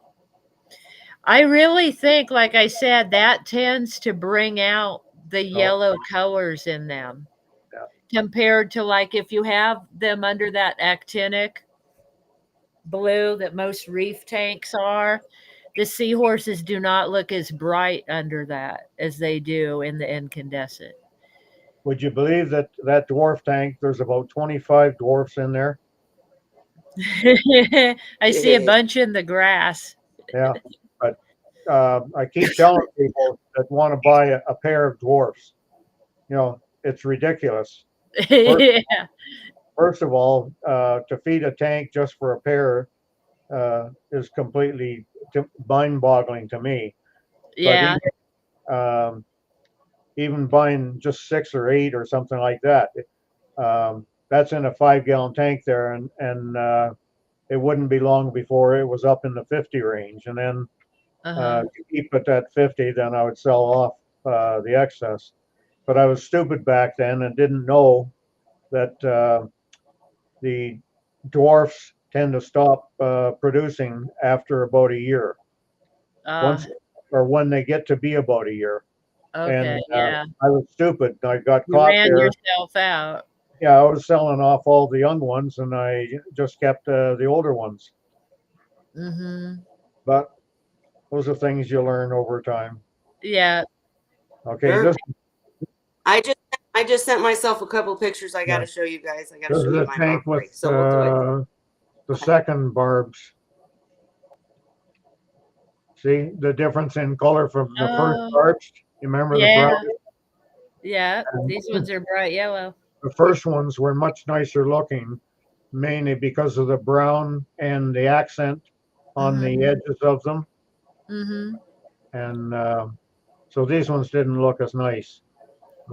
I really think, like I said, that tends to bring out the Oh, yellow colors in them. yeah. compared to like if you have them under that actinic blue that most reef tanks are, the seahorses do not look as bright under that as they do in the incandescent. Would you believe that that dwarf tank, there's about 25 dwarfs in there? I see a bunch in the grass. Yeah. But I keep telling people that want to buy a pair of dwarfs, it's ridiculous. First, Yeah. first of all, to feed a tank just for a pair is completely mind-boggling to me. But Yeah. um, even buying just 6 or 8 or something like that, that's in a 5-gallon tank there, and it wouldn't be long before it was up in the 50 range, and then Uh-huh. to keep it at 50, then I would sell off the excess. But I was stupid back then and didn't know that the dwarfs tend to stop producing after about a year. Uh, Once or when they get to be about a year. okay. And Yeah. I was stupid. I got You caught ran there. yourself out. Yeah, I was selling off all the young ones, and I just kept the older ones. Mm-hmm. But those are things you learn over time. Yeah. Okay, Sure. this I just sent myself a couple pictures. I got to yeah, show you guys. I got to this show is you a my tank with Barbary. So we'll do it. the second barbs. See the difference in color from the first Oh, barbs? You remember the brown? yeah. Yeah. And These ones are bright yellow. the first ones were much nicer looking, mainly because of the brown and the accent on the Mm-hmm. edges of them. Mm-hmm. And so these ones didn't look as nice.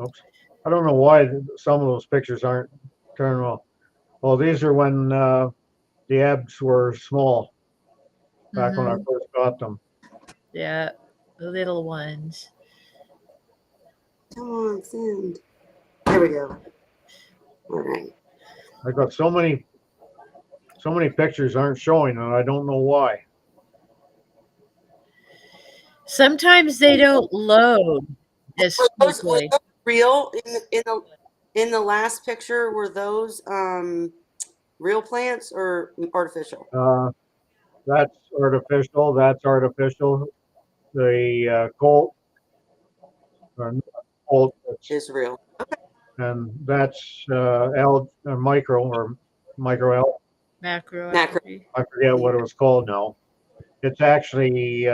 Oops. I don't know why some of those pictures aren't turned well. Well, these are when the abs were small, back when I Mm-hmm. first got them. Yeah. The little ones. Come on, send. There we go. All right. I got so many pictures aren't showing, and I don't know why. Sometimes they don't load as Were quickly. those real in the last picture? Were those real plants or artificial? Uh, that's artificial. That's artificial. The Colt, or Colt, Is real. and that's micro or micro L. Macro Macro. algae. I forget what it was called now. It's actually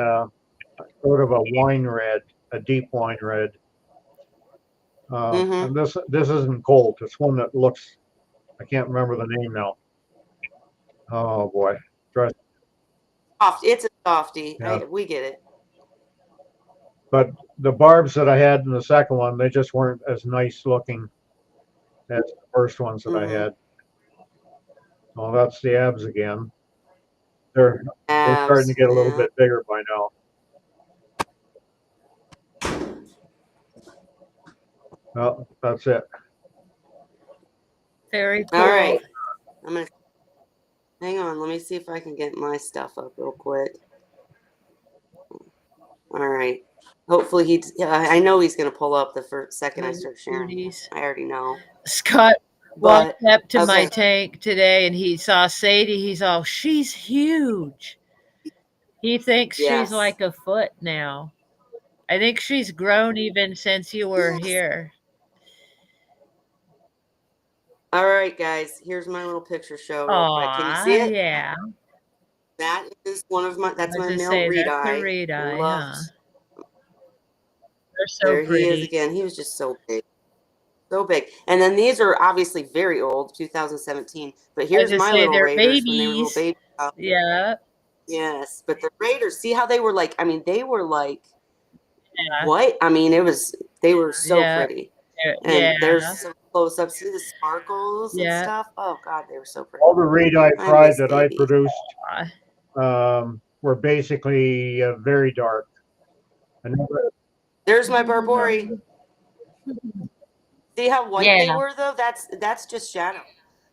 sort of a wine red, a deep wine red. Mm-hmm. And this isn't Colt. It's one that looks. I can't remember the name now. Oh boy, trust. Soft. It's a softy. Yeah. We get it. But the barbs that I had in the second one, they just weren't as nice looking as the first ones that I Mm-hmm. had. Oh, that's the abs again. They're starting to get a little Yeah. bit bigger by now. Well, that's it. Very All cool. right. I'm gonna hang on. Let me see if I can get my stuff up real quick. All right. Hopefully he's. Yeah, I know he's gonna pull up the first second I Little start sharing. cuties. I already know. Scott walked But up to my okay. tank today and he saw Sadie. He's all, she's huge. He thinks she's Yes. like a foot now. I think she's grown even since you were Yes. here. All right, guys. Here's my little picture show real quick. Can you see Aw, it? yeah. That is one of my. That's I was my to male say reed that's a eye. reed eye, huh? Loved. They're so There he is pretty. again. He was just so big. So big. And then these are obviously very old, 2017. But I was here's to my say little they're Raiders when they were little babies. babies. Yeah. Yes. But the Raiders, see how they were like, I mean, they were like, Yeah. what? I mean, they were so Yeah. pretty. Yeah. And there's some close ups. See the sparkles and Yeah. stuff? Oh, God, they were so pretty. All the reed eye I pride miss that I babies. produced Aw. were basically very dark. I never, There's my Barbary. See how white they Yeah. were, though? That's just shadow.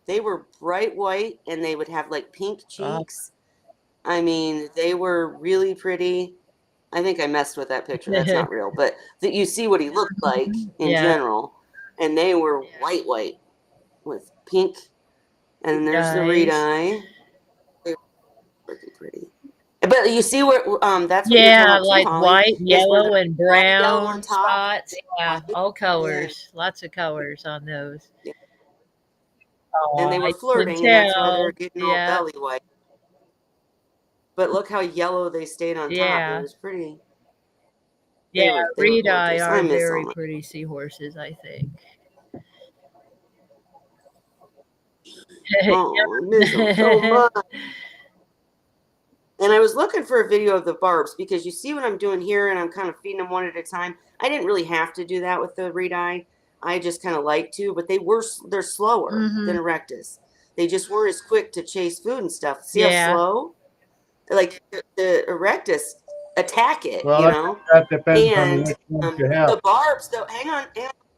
They were bright white, and they would have like pink cheeks. I mean, they were really pretty. I think I messed with that picture. That's not real, but you see what he looked like in Yeah. general, and they were white. with pink, and there's the reed eye. Pretty pretty. But you see where that's what you're talking Yeah, about too, like Holly. white, Is where yellow, the and white, yellow on brown top. spots. Yeah, White. all Yeah. colors. Lots of colors on those. Yeah. And Oh, they were I can flirting, and that's why they were tell. getting all Yeah, belly white. But look how yellow they stayed on top. It yeah, was pretty. yeah. They were Reed eye gorgeous. I are miss all very my. pretty seahorses, I think. Oh, I miss them so much. And I was looking for a video of the barbs because you see what I'm doing here, and I'm kind of feeding them one at a time. I didn't really have to do that with the reed eye. I just kind of like to, but they're slower than Mm-hmm. erectus. They just weren't as quick to chase food and stuff. See how Yeah. slow? Like the erectus attack it, Well, you know. that depends on And which ones you have. the barbs, though, hang on.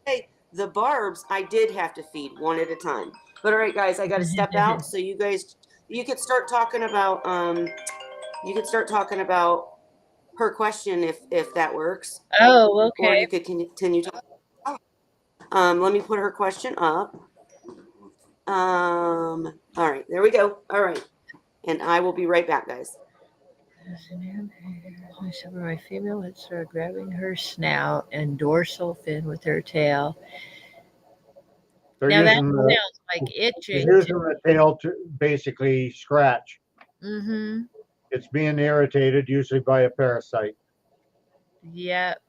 Hey, the barbs, I did have to feed one at a time. But all right, guys, I got to step out. So you could start talking about her question if that works, Oh, or okay. you could continue talking. Let me put her question up. All right, there we go. All right, and I will be right back, guys. My female would start grabbing her snout and dorsal fin with her tail. They're Now that using sounds like they're itching. using the tail to basically scratch. Mm-hmm. It's being irritated, usually by a parasite. Yep.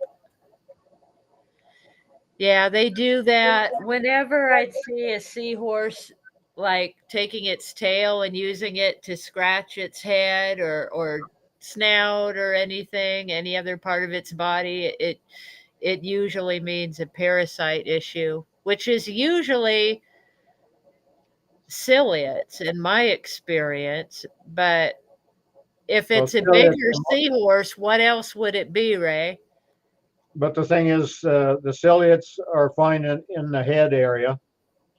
Yeah, they do that. Whenever I'd see a seahorse like taking its tail and using it to scratch its head or snout or anything, any other part of its body, it usually means a parasite issue, which is usually ciliates in my experience. But if Well, it's a still, bigger seahorse, what else would it be, Ray? but the thing is, the ciliates are fine in the head area,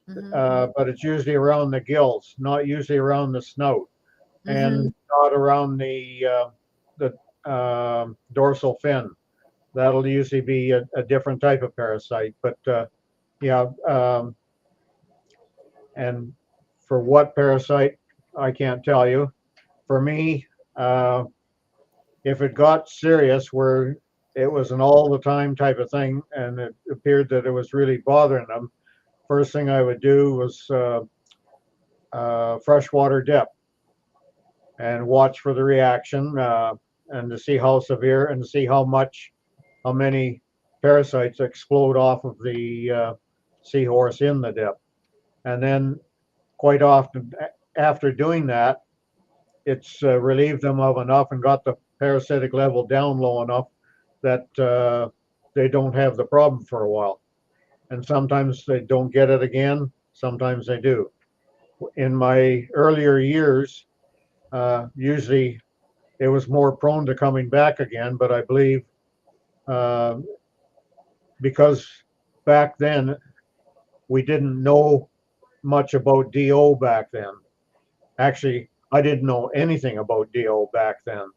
Mm-hmm. but it's usually around the gills, not usually around the snout, Mm-hmm. and not around the dorsal fin. That'll usually be a different type of parasite. But yeah, and for what parasite, I can't tell you. For me, uh, if it got serious where it was an all the time type of thing and it appeared that it was really bothering them, first thing I would do was freshwater dip and watch for the reaction and to see how severe and to see how many parasites explode off of the seahorse in the dip. And then quite often after doing that, it's relieved them of enough and got the parasitic level down low enough that they don't have the problem for a while. And sometimes they don't get it again. Sometimes they do. In my earlier years, usually it was more prone to coming back again. But I believe uh, because back then we didn't know much about DO back then. Actually, I didn't know anything about DO back then.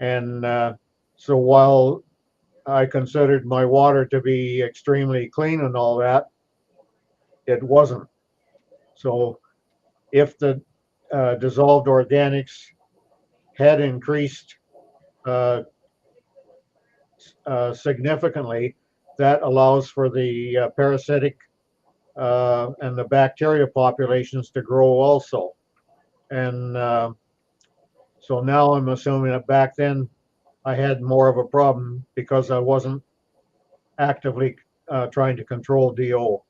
And so while I considered my water to be extremely clean and all that, it wasn't. So if the dissolved organics had increased uh, significantly, that allows for the parasitic and the bacteria populations to grow also. And so now I'm assuming that back then I had more of a problem because I wasn't actively trying to control DO.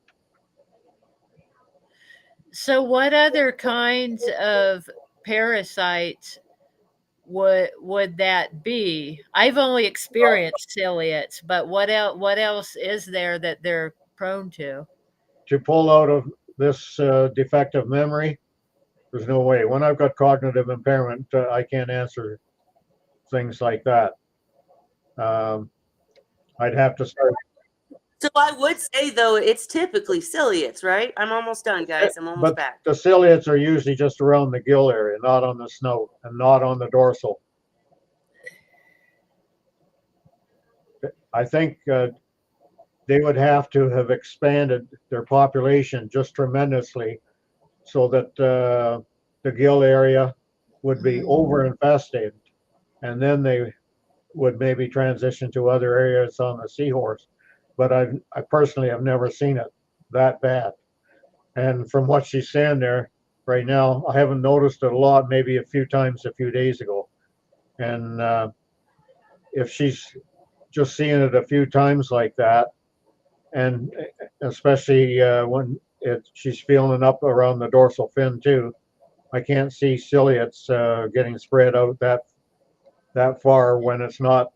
So, what other kinds of parasites would that be? I've only experienced ciliates, but what else? What else is there that they're prone to? To pull out of this defective memory, there's no way. When I've got cognitive impairment, I can't answer things like that. Um, I'd have to start. So I would say though it's typically ciliates, right? I'm almost done, guys. I'm almost But back. the ciliates are usually just around the gill area, not on the snout and not on the dorsal. I think they would have to have expanded their population just tremendously so that the gill area would be overinfested, and then they would maybe transition to other areas on the Seahorse. But I personally have never seen it that bad. And from what she's saying there right now, I haven't noticed it a lot, maybe a few times a few days ago. And if she's just seeing it a few times like that, and especially when she's feeling it up around the dorsal fin too, I can't see ciliates getting spread out that far when it's not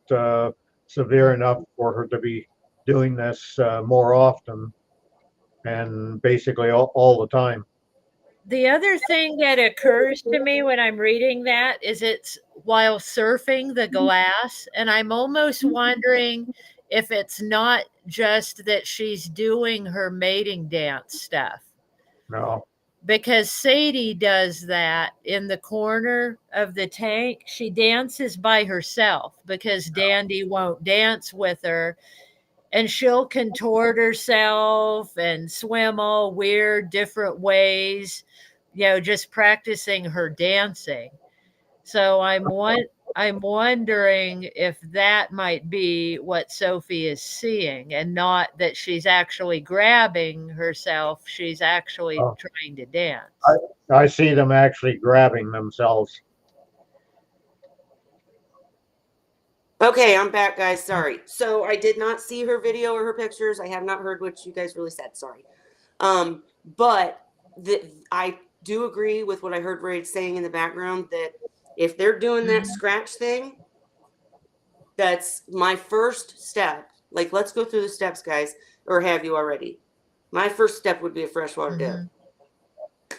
severe enough for her to be doing this more often and basically all the time. The other thing that occurs to me when I'm reading that is it's while surfing the glass, and I'm almost wondering if it's not just that she's doing her mating dance stuff. No. Because Sadie does that in the corner of the tank. She dances by herself because Dandy won't dance with her, and she'll contort herself and swim all weird different ways, just practicing her dancing. So I'm wondering if that might be what Sophie is seeing, and not that she's actually grabbing herself, she's actually Oh, trying to dance. I see them actually grabbing themselves. Okay, I'm back, guys. Sorry. So I did not see her video or her pictures. I have not heard what you guys really said. Sorry. But I do agree with what I heard Ray saying in the background that if they're doing that scratch thing, that's my first step. Like, let's go through the steps, guys, or have you already? My first step would be a freshwater dip.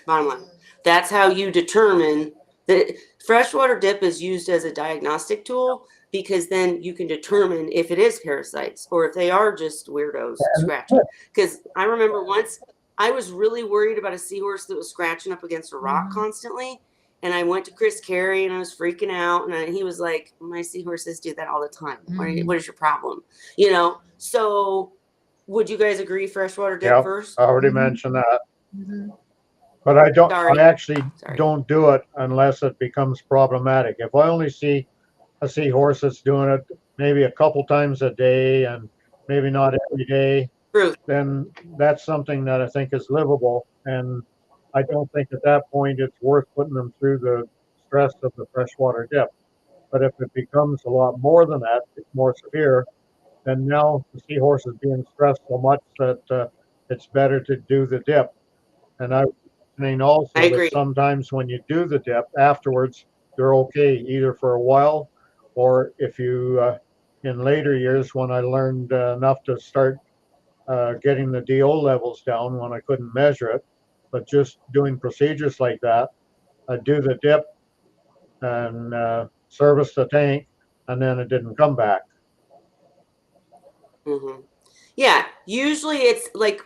Bottom line. That's how you determine that freshwater dip is used as a diagnostic tool, because then you can determine if it is parasites or if they are just weirdos scratching. Because I remember once I was really worried about a seahorse that was scratching up against a rock constantly. And I went to Chris Carey and I was freaking out. And he was like, my seahorses do that all the time. What is your problem? So would you guys agree freshwater dip first? I already mentioned that. But I actually don't do it unless it becomes problematic. If I only see a seahorse that's doing it maybe a couple times a day and maybe not every day, then that's something that I think is livable. And I don't think at that point it's worth putting them through the stress of the freshwater dip. But if it becomes a lot more than that, it's more severe, then now the seahorse is being stressed so much that it's better to do the dip. And I mean also that sometimes when you do the dip afterwards, they're okay either for a while, or if you in later years when I learned enough to start getting the DO levels down when I couldn't measure it, but just doing procedures like that, I'd do the dip and service the tank, and then it didn't come back. Yeah, usually it's like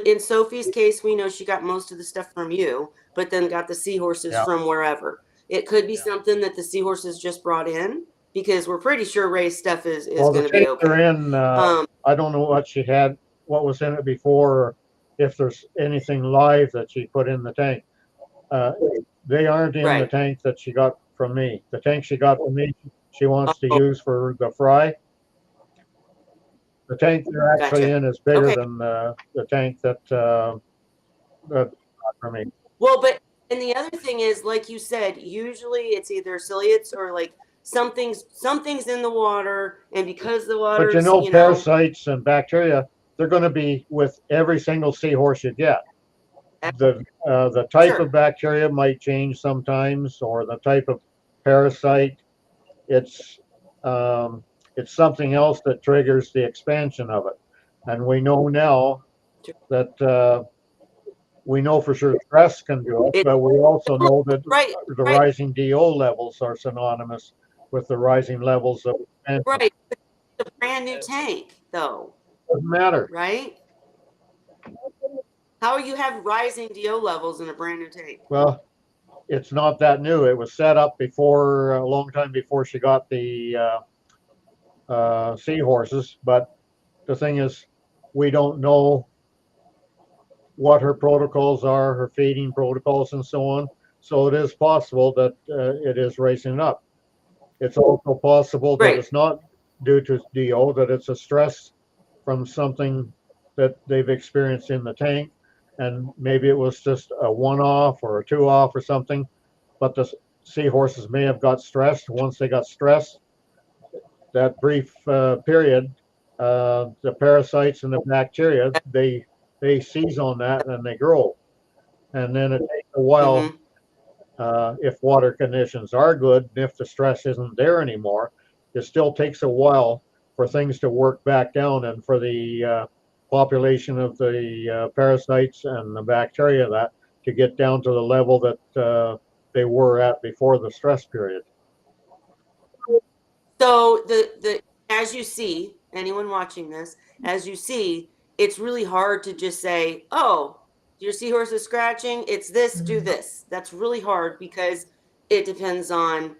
in Sophie's case, we know she got most of the stuff from you, but then got the seahorses from wherever. It could be something that the seahorses just brought in, because we're pretty sure Ray's stuff is Well, going the to be tank they're okay. in, I don't know what she had, what was in it before, or if there's anything live that she put in the tank. They aren't in the tank that she got from me. The tank she got from me, she wants to use for the fry. The tank they're actually in is bigger than the tank that got from me. Well, but and the other thing is, like you said, usually it's either ciliates or like something's in the water, and because the water's, But parasites and bacteria, they're going to be with every single seahorse you get. The type of bacteria might change sometimes, or the type of parasite. It's something else that triggers the expansion of it, and we know now that we know for sure stress can do it, but we also know that the rising DO levels are synonymous with the rising levels of expansion. Right, it's a brand new tank, though. Doesn't matter, right? How you have rising DO levels in a brand new tank? Well, it's not that new. It was set up before a long time before she got the seahorses. But the thing is, we don't know what her protocols are, her feeding protocols, and so on. So it is possible that it is raising up. It's also possible that Right. it's not due to DO, that it's a stress from something that they've experienced in the tank, and maybe it was just a one-off or a two-off or something. But the seahorses may have got stressed. Once they got stressed, that brief period, the parasites and the bacteria, they seize on that and they grow. And then it takes a while, Mm-hmm. if water conditions are good, and if the stress isn't there anymore, it still takes a while for things to work back down and for the population of the parasites and the bacteria that to get down to the level that they were at before the stress period. So the as you see, anyone watching this, as you see, it's really hard to just say, "Oh, your seahorse is scratching. It's this, do this." That's really hard because it depends on,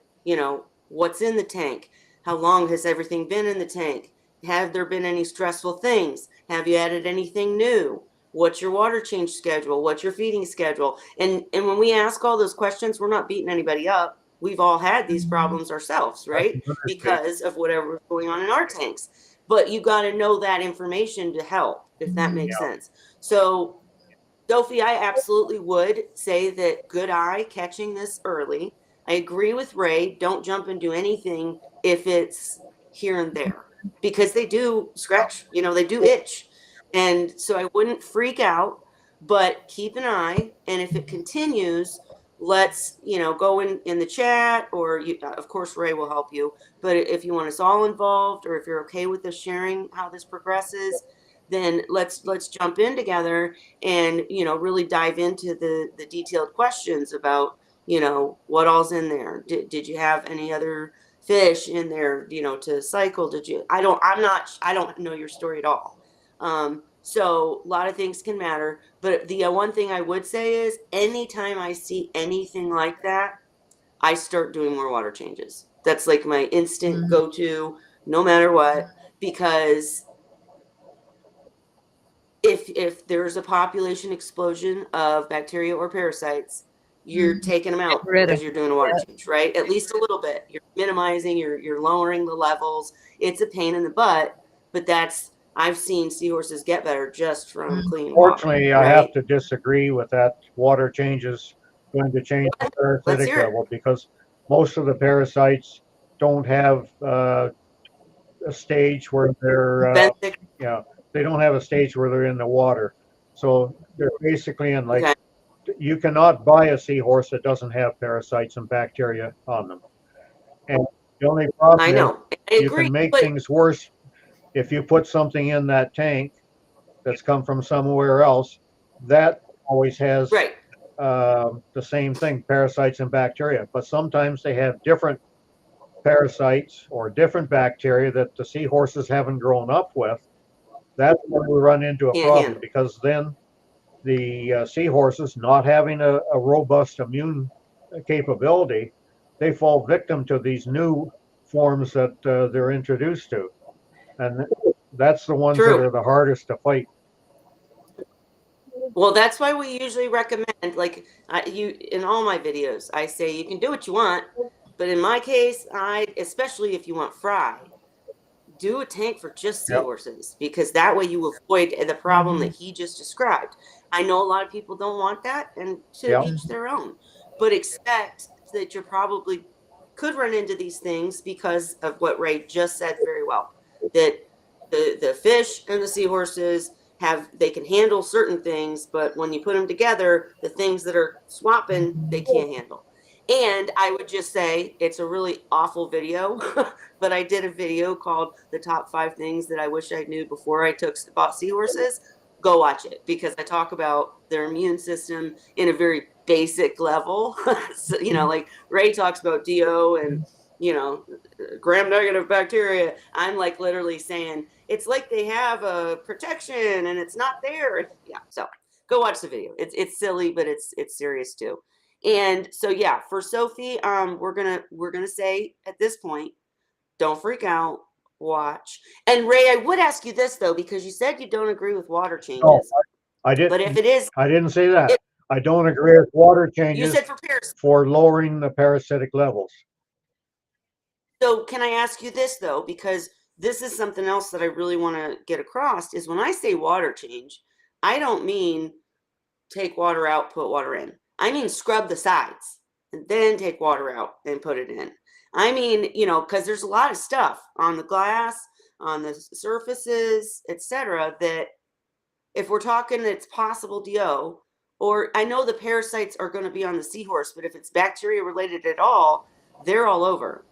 what's in the tank. How long has everything been in the tank? Have there been any stressful things? Have you added anything new? What's your water change schedule? What's your feeding schedule? And when we ask all those questions, we're not beating anybody up. We've all had these problems ourselves, right? Because of whatever's going on in our tanks. But you got to know that information to help, if that makes sense. So, Sophie, I absolutely would say that good eye catching this early. I agree with Ray. Don't jump and do anything if it's here and there because they do scratch, they do itch. And so I wouldn't freak out, but keep an eye. And if it continues, let's, go in the chat or of course, Ray will help you. But if you want us all involved or if you're okay with us sharing how this progresses, then let's jump in together and really dive into the detailed questions about what all's in there. Did you have any other fish in there to cycle? Did you I don't know your story at all. So a lot of things can matter, but the one thing I would say is anytime I see anything like that, I start doing more water changes. That's like my instant go-to no matter what, because if there's a population explosion of bacteria or parasites, you're taking them out Rid of. because you're doing a water change, right? At least a little bit. You're minimizing, you're lowering the levels. It's a pain in the butt, but I've seen seahorses get better just from clean water. Fortunately, I have to disagree with that. Water change is going to change the parasitic level because most of the parasites don't have a stage where they're they don't have a stage where they're in the water. So they're basically in like you cannot buy a seahorse that doesn't have parasites and bacteria on them. And the only problem is you can make things worse if you put something in that tank that's come from somewhere else. That always has the same thing, parasites and bacteria. But sometimes they have different parasites or different bacteria that the seahorses haven't grown up with. That's when we run into a problem because then the seahorses, not having a robust immune capability, they fall victim to these new forms that they're introduced to. And that's the ones that are the hardest to fight. Well, that's why we usually recommend, like in all my videos, I say you can do what you want, but in my case, especially if you want fry, do a tank for just seahorses because that way you avoid the problem that he just described. I know a lot of people don't want that, and to each their own, but expect that you probably could run into these things because of what Ray just said very well, that the fish and the seahorses they can handle certain things, but when you put them together, the things that are swapping, they can't handle. And I would just say it's a really awful video, but I did a video called The Top 5 Things That I Wish I Knew Before I Bought Seahorses. Go watch it because I talk about their immune system in a very basic level. So, like Ray talks about DO and, gram-negative bacteria. I'm like literally saying it's like they have a protection and it's not there. Yeah, so go watch the video. It's silly, but it's serious too. And so for Sophie, we're gonna say at this point, don't freak out. watch. And Ray, I would ask you this though, because you said you don't agree with water No, changes. I But if it is, didn't say that. it, I don't agree with water you changes said for parasites. for lowering the parasitic levels. So can I ask you this though, because this is something else that I really want to get across is when I say water change, I don't mean take water out, put water in. I mean scrub the sides and then take water out and put it in. I mean, you know, because there's a lot of stuff on the glass, on the surfaces, etc. that if we're talking it's possible DO, or I know the parasites are going to be on the seahorse, but if it's bacteria related at all, they're all over.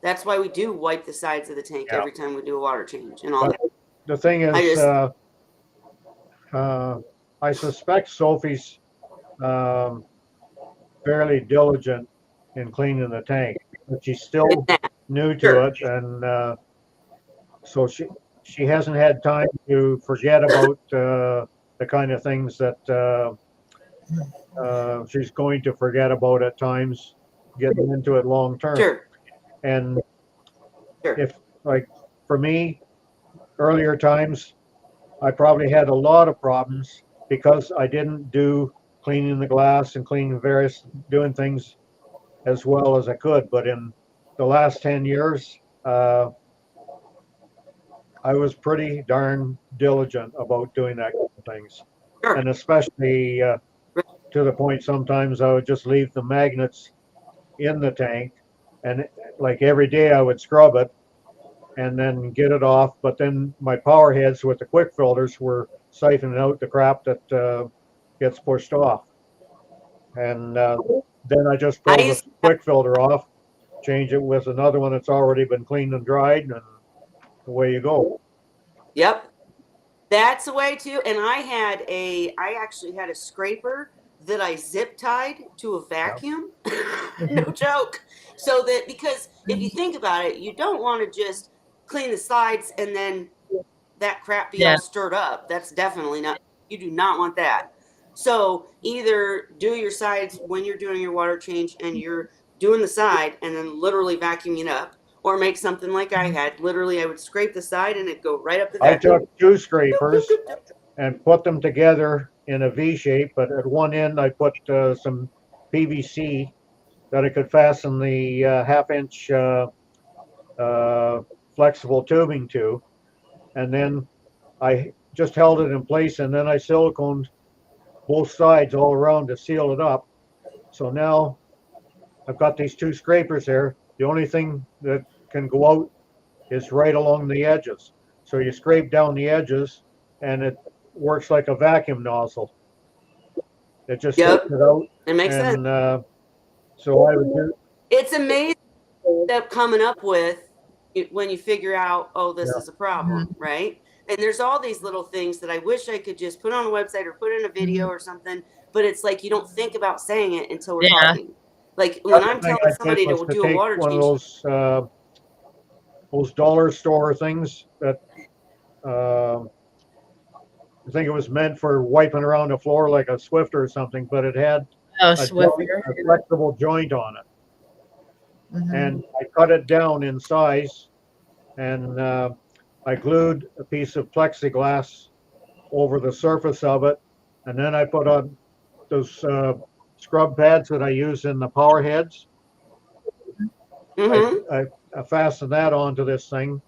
That's why we do wipe the sides of the tank Yeah. every time we do a water change and all But that. the thing I is, just I suspect Sophie's fairly diligent in cleaning the tank, but she's still new to sure. it, and so she hasn't had time to forget about the kind of things that she's going to forget about at times, getting into it long term. Sure. And Sure. if, like, for me, earlier times, I probably had a lot of problems because I didn't do cleaning the glass and cleaning doing things as well as I could. But in the last 10 years, I was pretty darn diligent about doing that kind of things. Sure. And especially to the point sometimes I would just leave the magnets in the tank, and like every day I would scrub it and then get it off. But then my power heads with the quick filters were siphoning out the crap that gets pushed off. And then I just I pull the used to, quick filter off, change it with another one that's already been cleaned and dried, and away you go. yep. That's the way too. And I actually had a scraper that I zip tied to a Yeah. vacuum. No joke. So that, because if you think about it, you don't want to just clean the sides and then that crap be Yeah. all stirred up. That's definitely not, you do not want that. So either do your sides when you're doing your water change and you're doing the side and then literally vacuuming it up, or make something like I had. Literally, I would scrape the side and it'd go right up the I vacuum. took two scrapers and put them together in a V shape, but at one end I put some PVC that I could fasten the half-inch uh, flexible tubing to, and then I just held it in place, and then I siliconed both sides all around to seal it up. So now I've got these two scrapers there. The only thing that can go out is right along the edges. So you scrape down the edges, and it works like a vacuum nozzle. It just takes Yep, it out, it makes sense. and so I would do. It's amazing up coming up with when you figure out, oh, this Yeah, is a problem, right? And there's all these little things that I wish I could just put on a website or put in a video or something, but it's like you don't think about saying it until we're Yeah. talking. Like the when other I'm thing telling I did somebody was to to do a take water one of change, those dollar store things that I think it was meant for wiping around the floor like a Swiffer or something, but it had Oh, a joint, Swiffer. a flexible joint on it, Mhm. and I cut it down in size, and I glued a piece of plexiglass over the surface of it, and then I put on those scrub pads that I use in the power heads. I, mm-hmm, I fastened that onto this thing,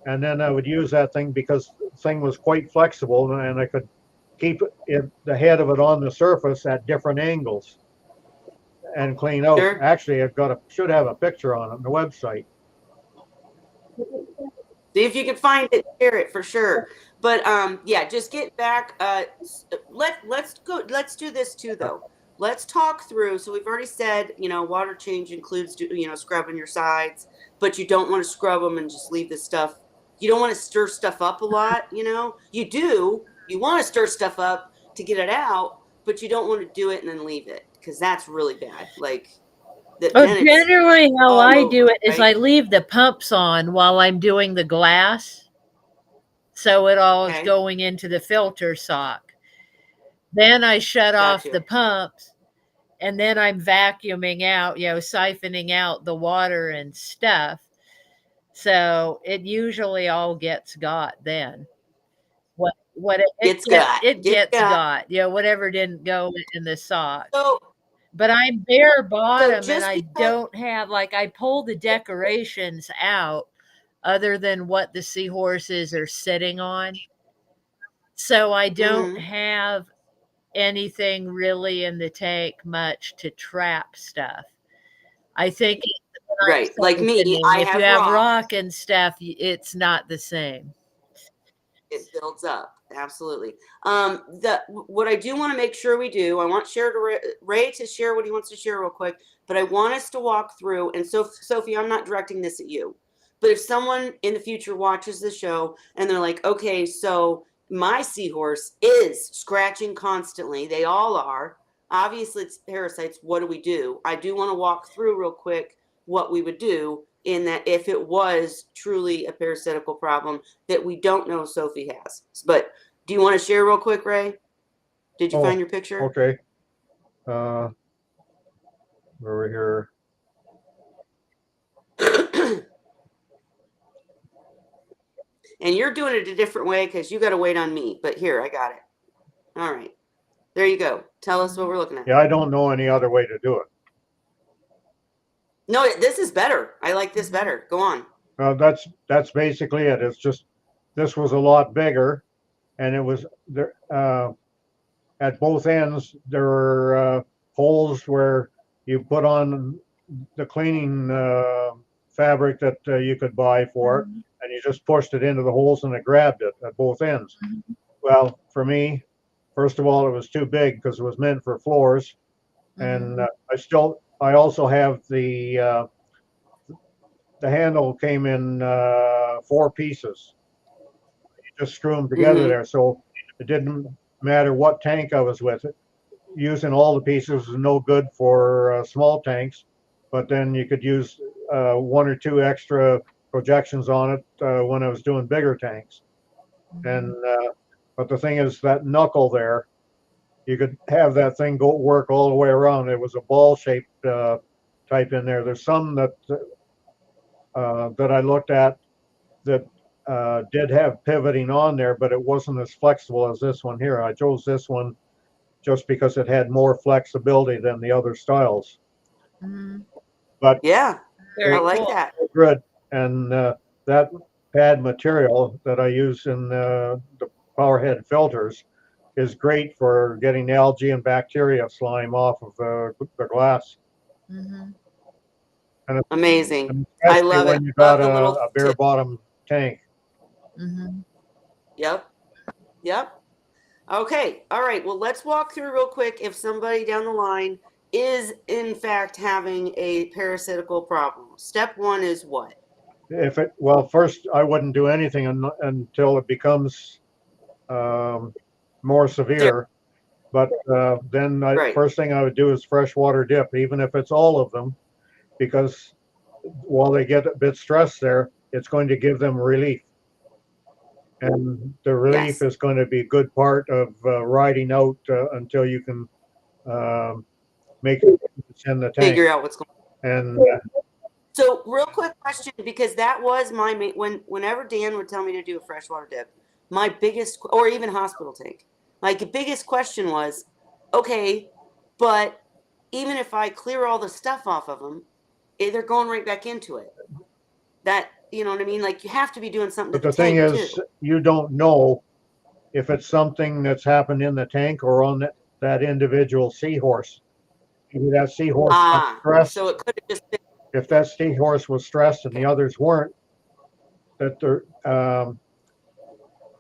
and then I would use that thing because the thing was quite flexible, and I could keep the head of it on the surface at different angles and clean out. sure. Actually, should have a picture on it on the website. See if you can find it, share it for sure. But yeah, just get back. Let's do this too though. Let's talk through. So we've already said, you know, water change includes scrubbing your sides, but you don't want to scrub them and just leave the stuff. You don't want to stir stuff up a lot. You do. You want to stir stuff up to get it out, but you don't want to do it and then leave it because that's really bad. Like Oh, then it's generally how all I do over, it is right? I leave the pumps on while I'm doing the glass. So it all is Okay, going into the filter sock. Then I shut got off you. the pumps and then I'm vacuuming out, siphoning out the water and stuff. So it usually all gets got then. What Gets got. it Gets gets got. got. Whatever didn't go in the sock. So But I'm bare so bottom and just I because don't have, like, I pull the decorations out other than what the seahorses are sitting on. So I don't mhm, have anything really in the tank much to trap stuff. I think when right. Like I'm me, siphoning, I if you have have rock. rock and stuff, it's not the same. It builds up. Absolutely. The what I do want to make sure we do, I want Ray to share what he wants to share real quick, but I want us to walk through. And so, Sophie, I'm not directing this at you, but if someone in the future watches the show and they're like, okay, so my seahorse is scratching constantly, they all are. Obviously, it's parasites. What do we do? I do want to walk through real quick what we would do in that if it was truly a parasitical problem that we don't know Sophie has. But do you want to share real quick, Ray? Did you find Oh, your picture? okay. Over here. And you're doing it a different way because you got to wait on me. But here, I got it. All right. There you go. Tell us what we're looking at. Yeah, I don't know any other way to do it. No, this is better. I like this better. Go on. That's basically it. It's just this was a lot bigger, and it was there at both ends. There were holes where you put on the cleaning fabric that you could buy for it, and you just pushed it into the holes and it grabbed it at both ends. Well, for me, first of all, it was too big because it was meant for floors, and I also have the handle came in 4 pieces. You just screw them together Mm-hmm. there, so it didn't matter what tank I was with. Using all the pieces was no good for small tanks, but then you could use 1 or 2 extra projections on it when I was doing bigger tanks. And but the thing is that knuckle there, you could have that thing go work all the way around. It was a ball shaped type in there. There's some that I looked at that did have pivoting on there, but it wasn't as flexible as this one here. I chose this one just because it had more flexibility than the other styles. But Yeah, I Very like cool. that. good, and that pad material that I use in the powerhead filters is great for getting algae and bacteria slime off of the glass. And Amazing. I especially love it. when you Love got the little a bare tip. bottom tank. Yep. Yep. Okay. All right. Well, let's walk through real quick if somebody down the line is in fact having a parasitical problem. Step one is what? Well, first I wouldn't do anything until it becomes um, more There. severe. But then Right. first thing I would do is freshwater dip, even if it's all of them, because while they get a bit stressed there, it's going to give them relief. And the relief Yes. is going to be a good part of riding out until you can um, make it in the tank. Figure out what's going on. And So, real quick question, because that was my main, whenever Dan would tell me to do a freshwater dip, my biggest, or even hospital tank, my biggest question was, okay, but even if I clear all the stuff off of them, they're going right back into it. That, you know what I mean? Like you have to be doing something to but the the thing tank is, too. you don't know if it's something that's happened in the tank or on that individual seahorse. Maybe that seahorse got Ah, stressed. so it could have just been. If that seahorse was stressed and Okay, the others weren't, that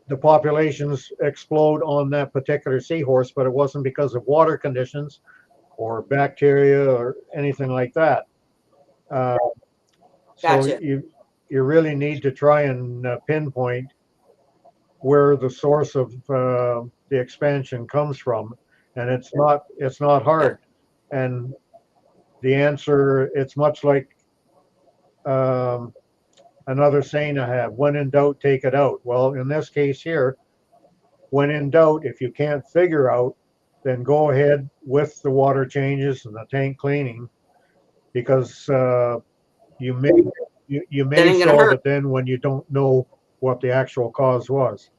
the populations explode on that particular seahorse, but it wasn't because of water conditions or bacteria or anything like that. Uh, so gotcha. you really need to try and pinpoint where the source of the expansion comes from, and it's not Yeah, hard. And the answer, it's much like um, another saying I have: "When in doubt, take it out." Well, in this case here, when in doubt, if you can't figure out, then go ahead with the water changes and the tank cleaning, because you may you That may ain't gonna solve hurt. it then when you don't know what the actual cause was.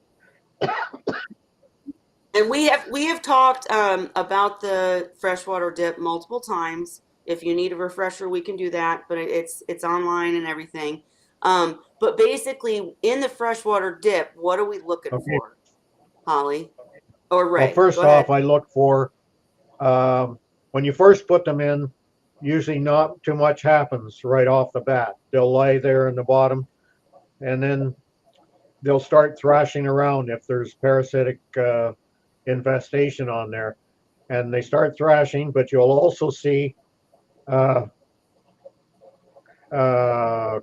And we have talked about the freshwater dip multiple times. If you need a refresher, we can do that, but it's online and everything. But basically, in the freshwater dip, what are we looking Okay. for, Holly or Well, Ray? first Go off, ahead. I look for when you first put them in. Usually, not too much happens right off the bat. They'll lie there in the bottom, and then they'll start thrashing around if there's parasitic infestation on there, and they start thrashing. But you'll also see uh,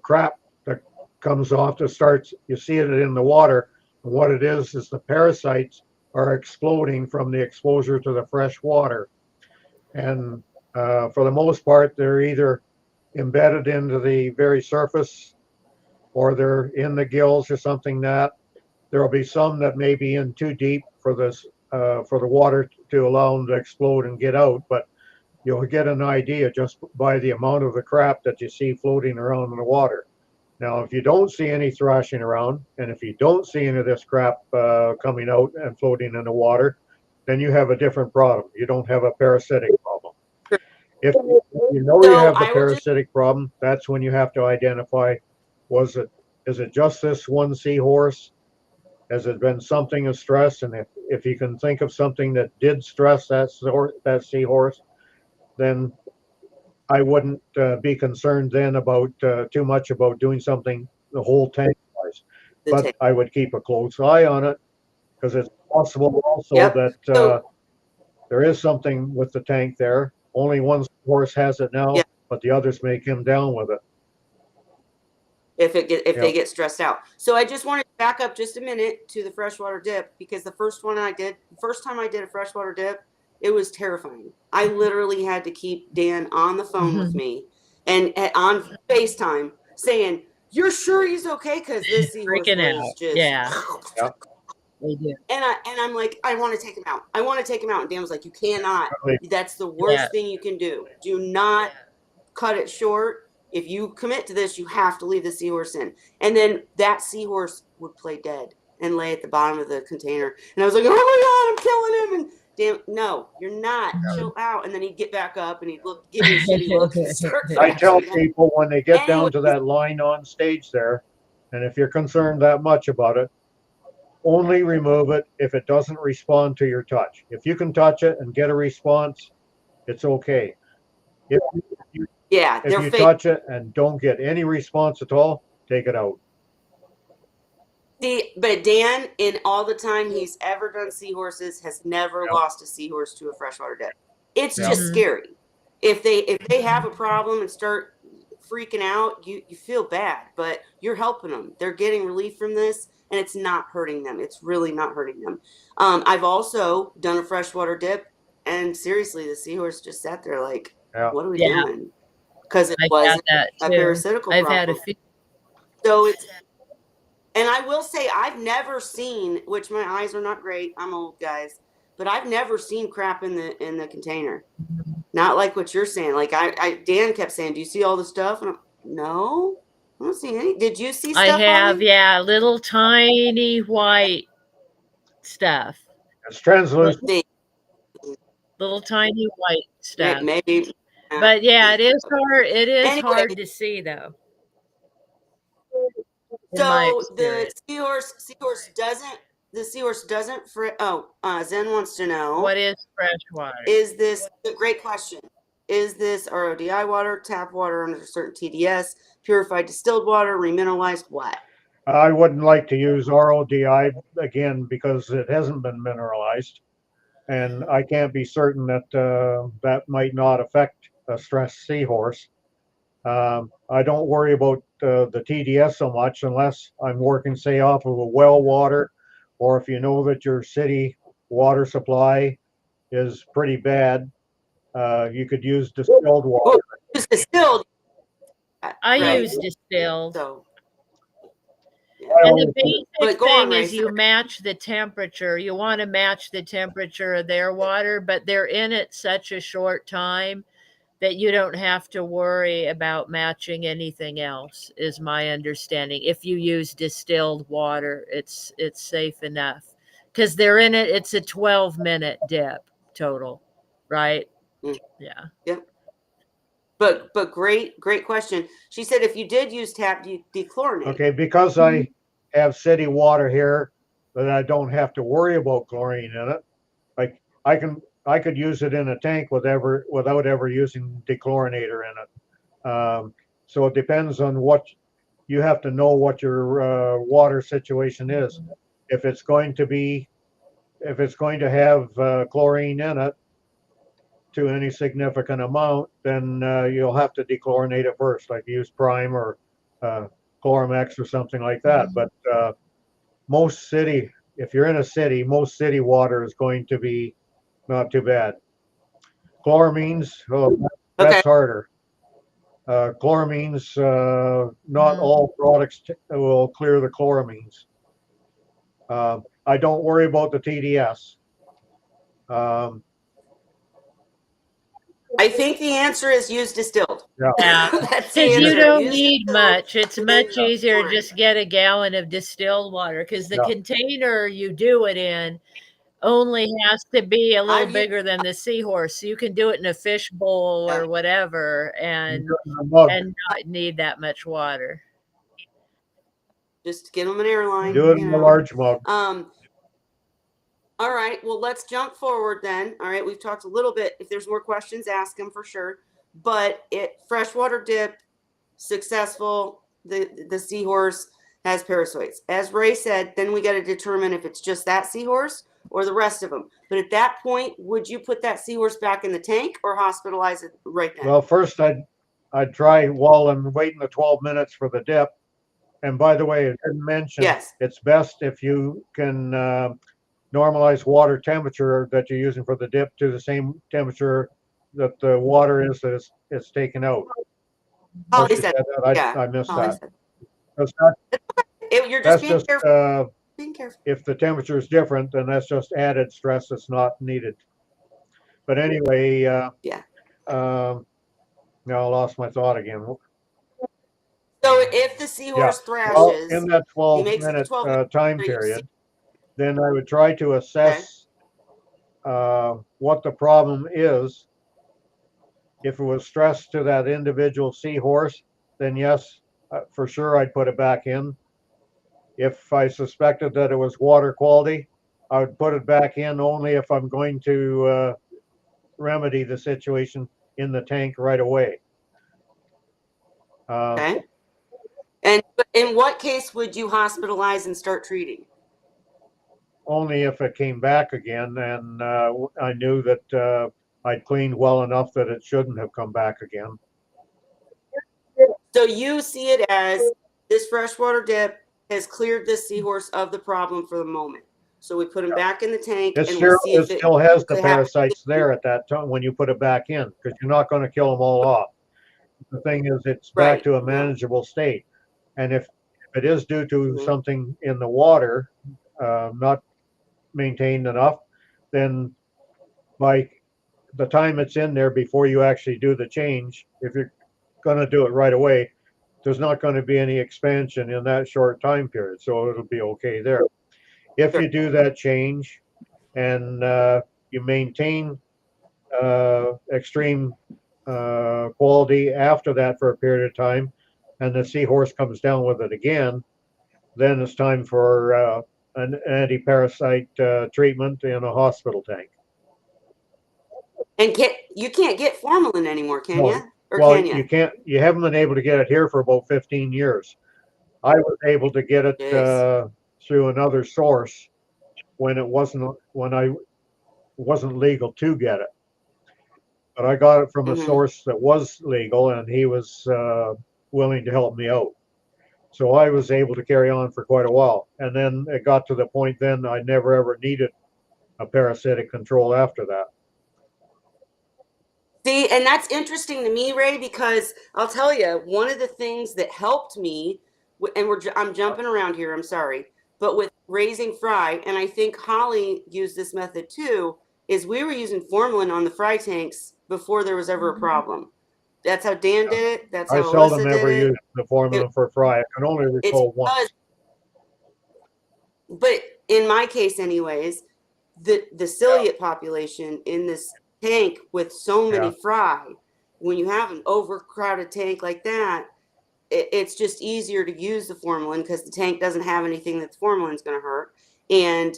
crap that comes off that starts. You see it in the water. And what it is the parasites are exploding from the exposure to the fresh water, and for the most part, they're either embedded into the very surface or they're in the gills or something that there'll be some that may be in too deep for this for the water to allow them to explode and get out, but you'll get an idea just by the amount of the crap that you see floating around in the water. Now, if you don't see any thrashing around, and if you don't see any of this crap coming out and floating in the water, then you have a different problem. You don't have a parasitic problem. If you know you So have the I will just parasitic problem, that's when you have to identify, is it just this one seahorse? Has it been something of stress? And if you can think of something that did stress that seahorse, then I wouldn't be concerned then about too much about doing something the whole tank wise. the But take. I would keep a close eye on it because it's possible also Yep. that So there is something with the tank there. Only one horse has it now, yeah, but the others may come down with it. if Yeah. they get stressed out. So I just wanted to back up just a minute to the freshwater dip because the first time I did a freshwater dip, it was terrifying. I literally had to keep Dan on the phone with me and on FaceTime saying, "You're sure he's okay?" Because this seahorse Freaking was out. just. Yeah, Yeah. they do. And I'm like, I want to take him out. I want to take him out. And Dan was like, you cannot. That's the Yeah. worst thing you can do. Do not cut it short. If you commit to this, you have to leave the seahorse in. And then that seahorse would play dead and lay at the bottom of the container. And I was like, oh my God, I'm killing him. And damn, no, you're not. Chill out. And then he'd get back up and he'd give me a shitty look and start I tell thrashing again. people when they get Anyway, down to that line on stage there, and if you're concerned that much about it, only remove it if it doesn't respond to your touch. If you can touch it and get a response, it's okay. If you, yeah, if they're you fake. touch it and don't get any response at all, take it out. See, but Dan, in all the time he's ever done seahorses, has never Yeah. lost a seahorse to a freshwater dip. It's Yeah. just scary. If they have a problem and start freaking out, you feel bad, but you're helping them. They're getting relief from this, and it's not hurting them. It's really not hurting them. I've also done a freshwater dip, and seriously, the seahorse just sat there like, Yeah. "What are we Yeah, doing?" Because it I've had wasn't that a too. parasitical I've had a problem. few. So it's and I will say, I've never seen, which my eyes are not great. I'm old, guys, but I've never seen crap in the container. Not like what you're saying. Like Dan kept saying, "Do you see all the stuff?" And no, I don't see any. Did you see I stuff, have, Holly? yeah, little tiny white stuff. It's translucent. The Little tiny white stuff. maybe. But yeah, it is hard. It is Anyway, hard to see though, in my so the experience. seahorse doesn't. Zen wants to know. What is fresh water? Is this a great question? Is this RODI water, tap water under a certain TDS, purified distilled water, remineralized? What? I wouldn't like to use RODI again because it hasn't been mineralized, and I can't be certain that that might not affect a stressed seahorse. I don't worry about the TDS so much unless I'm working, say, off of a well water, or if you know that your city water supply is pretty bad, you could use distilled water. Well, it's distilled. I Right. use distilled. So, And the basic but go thing on, Ray. is you match the temperature. You want to match the temperature of their water, but they're in it such a short time that you don't have to worry about matching anything else, is my understanding. If you use distilled water, it's safe enough. Because they're in it, it's a 12-minute dip total, right? Mm, Yeah. yep. But great question. She said if you did use tap dechlorinate. Okay, because I have city water here, that I don't have to worry about chlorine in it. Like I could use it in a tank without ever using dechlorinator in it. So it depends on what you have to know what your water situation is. If it's going to have chlorine in it to any significant amount, then you'll have to dechlorinate it first, like use Prime or Chloromex or something like that. But most city, if you're in a city, most city water is going to be not too bad. Chloramines, oh, Okay. that's harder. Chloramines, not all products will clear the chloramines. I don't worry about the TDS. Um, I think the answer is use distilled. yeah. Yeah. That's the Because you answer. don't Use need distilled, much. It's and then much easier to chlorine. just get a gallon of distilled water because the Yeah. container you do it in only has to be a little I've used bigger than the Seahorse. So you can do it in a fish bowl or whatever and Mug. not need that much water. just get them an airline. Do it You in a know. large mug. All right. Well, let's jump forward then. All right. We've talked a little bit. If there's more questions, ask them for sure. But freshwater dip, successful. The seahorse has parasitoids. As Ray said, then we got to determine if it's just that seahorse or the rest of them. But at that point, would you put that seahorse back in the tank or hospitalize it right then? Well, first I'd try while I'm waiting the 12 minutes for the dip. And by the way, I didn't mention Yes. it's best if you can normalize water temperature that you're using for the dip to the same temperature that the water is that it's taken out. Holly She said, said that. yeah. I missed Holly that. said. That's not, You're just that's being just careful. Being careful. if the temperature is different, then that's just added stress that's not needed. But anyway, Yeah. now I lost my thought again. So if the Yeah. seahorse Well, thrashes, in that he 12 makes it to minute 12 minutes. time period, then I would try to assess what the problem is. If it was stress to that individual seahorse, then yes, for sure I'd put it back in. If I suspected that it was water quality, I would put it back in only if I'm going to remedy the situation in the tank right away. Okay. And in what case would you hospitalize and start treating? Only if it came back again and I knew that I'd cleaned well enough that it shouldn't have come back again. So you see it as this freshwater dip has cleared this seahorse of the problem for the moment. So we put him back in the tank and we'll see if It still has the could happen. parasites there at that time when you put it back in, because you're not going to kill them all off. The thing is, it's back Right. to a No. manageable state. And if it is due to Mhm. something in the water not maintained enough, then by the time it's in there before you actually do the change, if you're going to do it right away, there's not going to be any expansion in that short time period. So it'll be okay there. If Sure. you do that change and you maintain extreme quality after that for a period of time, and the seahorse comes down with it again, then it's time for an anti-parasite treatment in a hospital tank. And you can't get formalin anymore, can No, you? Or well, can you? you can't. You haven't been able to get it here for about 15 years. I was able to get it through another source when I wasn't legal to get it. But I got it from a source that was legal, and he was willing to help me out. So I was able to carry on for quite a while. And then it got to the point then I never ever needed a parasitic control after that. See, and that's interesting to me, Ray, because I'll tell you, one of the things that helped me, and I'm jumping around here, I'm sorry, but with raising fry, and I think Holly used this method too, is we were using formalin on the fry tanks before there was ever a problem. That's how Dan did it. That's I how seldom Alyssa ever did use it. the formula for fry. I can only It's recall because, once. but in my case, anyways, the ciliate population in this tank with so many Yeah. fry, when you have an overcrowded tank like that, it's just easier to use the formalin because the tank doesn't have anything that the formalin's going to hurt, and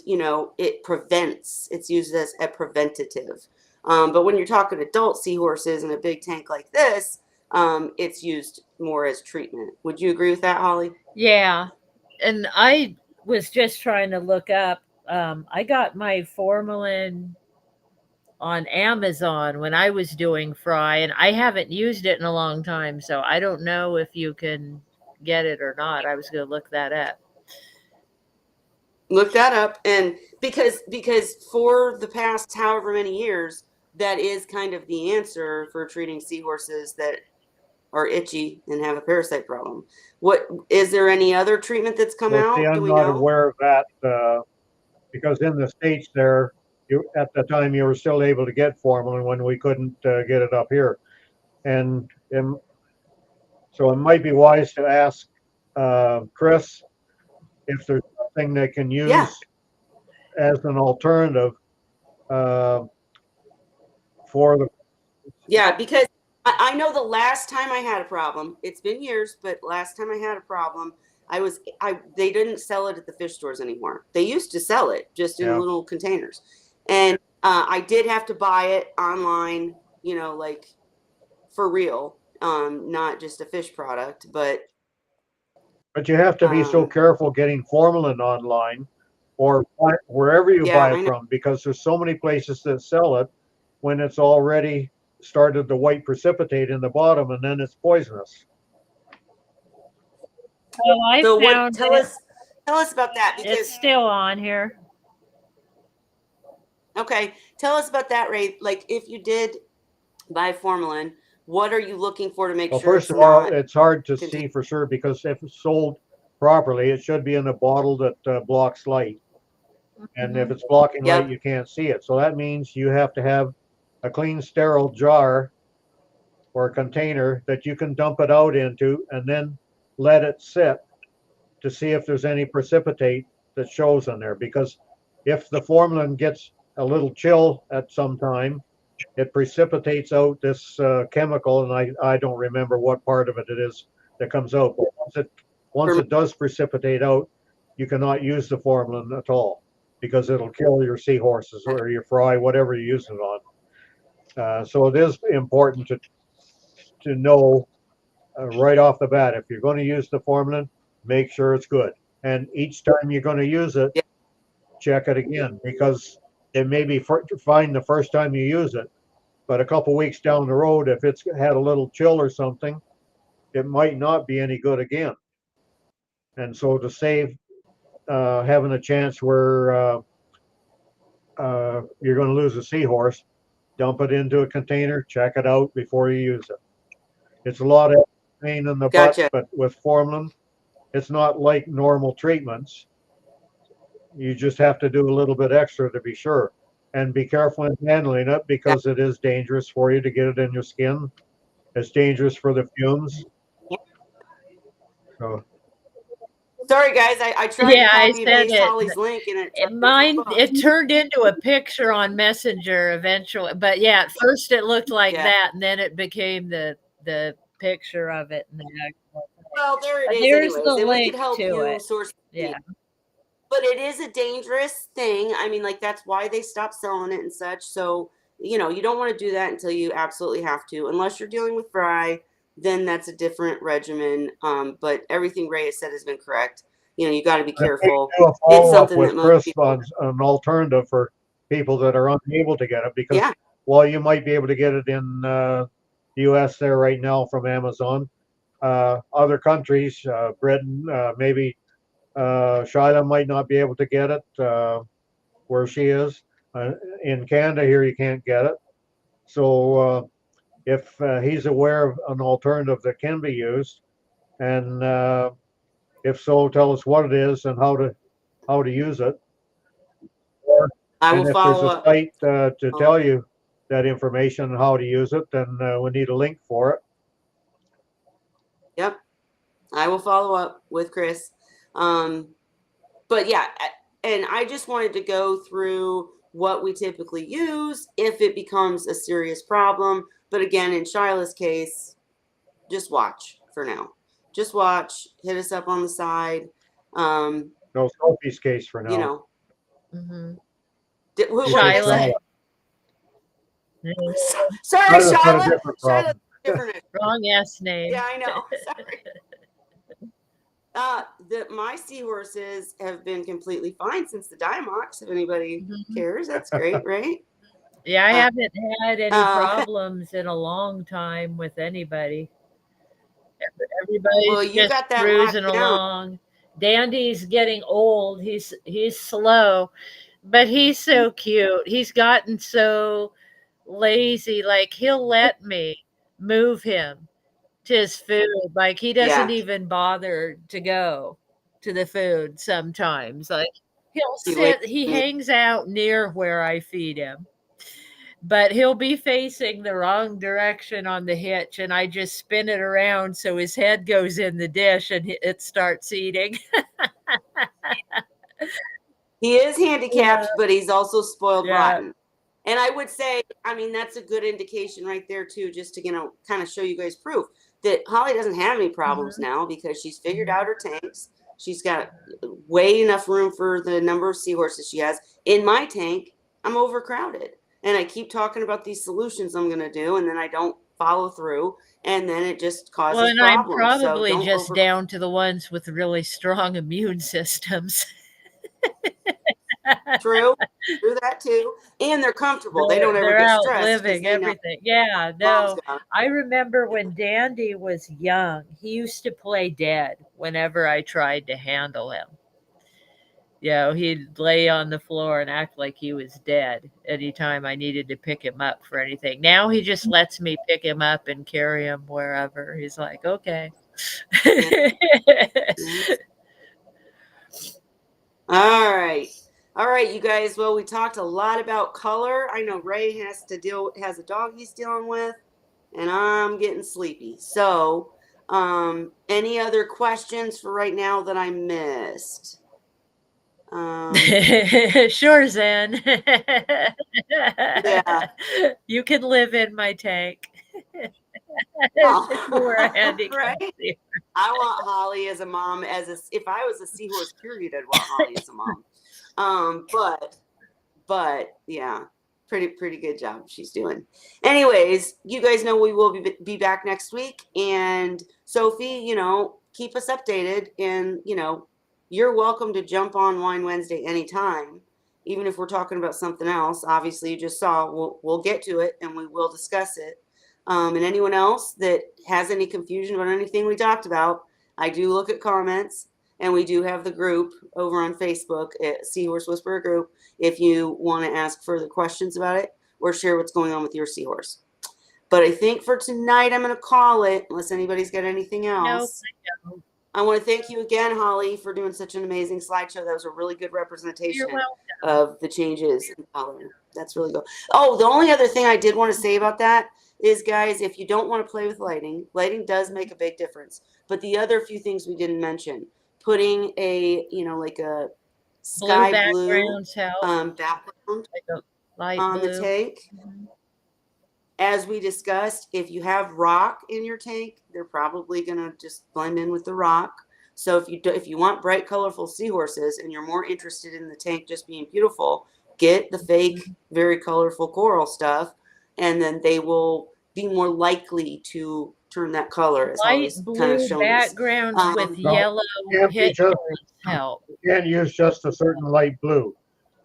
it prevents. It's used as a preventative. But when you're talking adult seahorses in a big tank like this, it's used more as treatment. Would you agree with that, Holly? Yeah. And I was just trying to look up. I got my formalin on Amazon when I was doing fry, and I haven't used it in a long time, so I don't know if you can get it or not. I was going to look that up. Look that up, and because for the past however many years, that is kind of the answer for treating seahorses that are itchy and have a parasite problem. What is there any other treatment that's come Well, see, out? Do I'm we not know? aware of that because in the States there, at the time you were still able to get formalin when we couldn't get it up here. And so it might be wise to ask Chris if there's something they can Yeah, use as an alternative uh, for the. yeah, because I know the last time I had a problem, it's been years, but last time I had a problem, they didn't sell it at the fish stores anymore. They used to sell it just in Yeah. little containers, and I did have to buy it online, like for real, not just a fish product, but But you have to be so careful getting formalin online or wherever you yeah, buy I it know. from because there's so many places that sell it when it's already started the white precipitate in the bottom and then it's poisonous. Oh, I So what? found it. Tell us about that It's because still on here. okay, tell us about that, Ray. Like if you did buy formalin, what are you looking for to make Well, sure first it's of all, not it's hard to contained? see for sure because if it's sold properly, it should be in a bottle that blocks light. And if Mhm. it's blocking light, Yep. you can't see it. So that means you have to have a clean, sterile jar or a container that you can dump it out into and then let it sit to see if there's any precipitate that shows in there. Because if the formalin gets a little chill at some time, it precipitates out this chemical, and I don't remember what part of it is that comes out. But once For it does precipitate out, you cannot use the formalin at all because it'll kill your seahorses or your fry, whatever you use it on. So it is important to know right off the bat if you're going to use the formalin, make sure it's good. And each time you're going to use it, yeah, check it again because it may be fine the first time you use it, but a couple weeks down the road, if it's had a little chill or something, it might not be any good again. And so to save having a chance where you're going to lose a seahorse, dump it into a container, check it out before you use it. It's a lot of pain in the butt, gotcha. but with formalin, it's not like normal treatments. You just have to do a little bit extra to be sure. And be careful in handling it because it is dangerous for you to get it in your skin. It's dangerous for the fumes. So Sorry, guys. I tried to Yeah, I copy and said paste it. Holly's link and it tried to Mine, pop up. it turned into a picture on Messenger eventually. But yeah, at first it looked like Yeah. that, and then it became the picture of it. And the actual Well, there it is, There's anyways. the And we could link help to you it. source Yeah. seed. But it is a dangerous thing. I mean, like that's why they stopped selling it and such. So, you don't want to do that until you absolutely have to. Unless you're dealing with fry, then that's a different regimen. But everything Ray has said has been correct. You got to be I may careful. do a It's follow up something with that most Chris people, on an alternative for people that are unable to get it because yeah, while you might be able to get it in the US there right now from Amazon, other countries, Britain, maybe Shyla might not be able to get it where she is. In Canada here, you can't get it. So if he's aware of an alternative that can be used, and if so, tell us what it is and how to use it. I will And if there's follow a up. site to tell you that information on how to use it, then we need a link for it. Yep. I will follow up with Chris. But yeah, and I just wanted to go through what we typically use if it becomes a serious problem. But again, in Shyla's case, just watch for now. Just watch. Hit us up on the side. No, Sophie's case for now. You know. Mm-hmm. What did I Shyla. say? Mm, Sorry, Shyla's got a Shyla. different problem. Shyla's different. wrong ass name. Yeah, I know. Sorry. My seahorses have been completely fine since the Diamox. If anybody cares, that's great, right? Yeah, I haven't had any uh, problems in a long time with anybody. Everybody's Well, you just got that cruising locked down. along. Dandy's getting old. He's slow, but he's so cute. He's gotten so lazy. Like he'll let me move him to his food. Like he doesn't Yeah. even bother to go to the food sometimes. Like he'll He waits. sit, he hangs out near where I feed him. But he'll be facing the wrong direction on the hitch, and I just spin it around so his head goes in the dish and it starts eating. He is handicapped, but he's also spoiled Yeah. rotten. And I would say, I mean, that's a good indication right there too, just to kind of show you guys proof that Holly doesn't have any problems now because she's figured out her tanks. She's got way enough room for the number of seahorses she has. In my tank, I'm overcrowded. And I keep talking about these solutions I'm going to do, and then I don't follow through, and then it just causes Well, and problems. I'm probably just down to the ones with really strong immune systems. True that too, and they're comfortable. They don't ever They're get stressed. outliving everything. Yeah, no. Mom's I remember when Dandy was young, he used to play dead whenever I tried to handle him. You know, he'd lay on the floor and act like he was dead anytime I needed to pick him up for anything. Now he just lets me pick him up and carry him wherever. He's like, okay. All right, you guys. Well, we talked a lot about color. I know Ray has a dog he's dealing with, and I'm getting sleepy. So, any other questions for right now that I missed? Sure, Zen. Yeah. You can live in my tank. Oh, We're a handicap. right? I want Holly as a mom. If I was a seahorse, period, I'd want Holly as a mom. But yeah, pretty good job she's doing. Anyways, you guys know we will be back next week, and Sophie, keep us updated, and you're welcome to jump on Wine Wednesday anytime, even if we're talking about something else. Obviously, you just saw, we'll get to it and we will discuss it. And anyone else that has any confusion about anything we talked about, I do look at comments, and we do have the group over on Facebook at Seahorse Whisperer Group if you want to ask further questions about it or share what's going on with your seahorse. But I think for tonight, I'm going to call it, unless anybody's got anything else. No. I want to thank you again, Holly, for doing such an amazing slideshow. That was a really good representation of the changes in color. That's really good. Oh, the only other thing I did want to say about that is, guys, if you don't want to play with lighting does make a big difference. But the other few things we didn't mention, putting a, like a sky blue background on the tank. Mm-hmm. As we discussed, if you have rock in your tank, they're probably going to just blend in with the rock. So if you want bright, colorful seahorses and you're more interested in the tank just being beautiful, get the fake, very colorful coral stuff, and then they will be more likely to turn that color. As light blue background with yellow hitches help. You can't use just a certain light blue.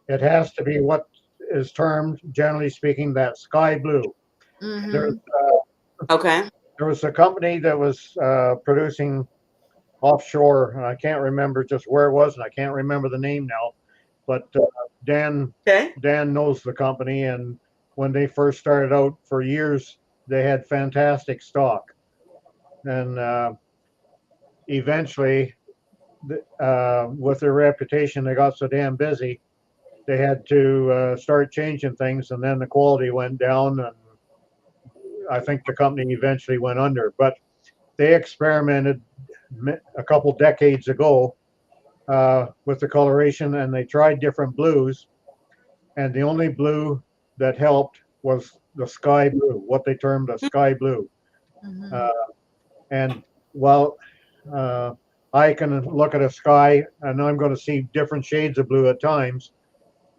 It has to be what is termed, generally speaking, that sky blue. Mm-hmm. Okay. There was a company that was producing offshore, and I can't remember just where it was, and I can't remember the name now. But Dan knows the company, and when they first started out, for years they had fantastic stock, and eventually, with their reputation, they got so damn busy they had to start changing things, and then the quality went down, and I think the company eventually went under. But they experimented a couple decades ago with the coloration, and they tried different blues, and the only blue that helped was the sky blue, what they termed a sky blue. Mhm. Uh, and while I can look at a sky and I'm going to see different shades of blue at times,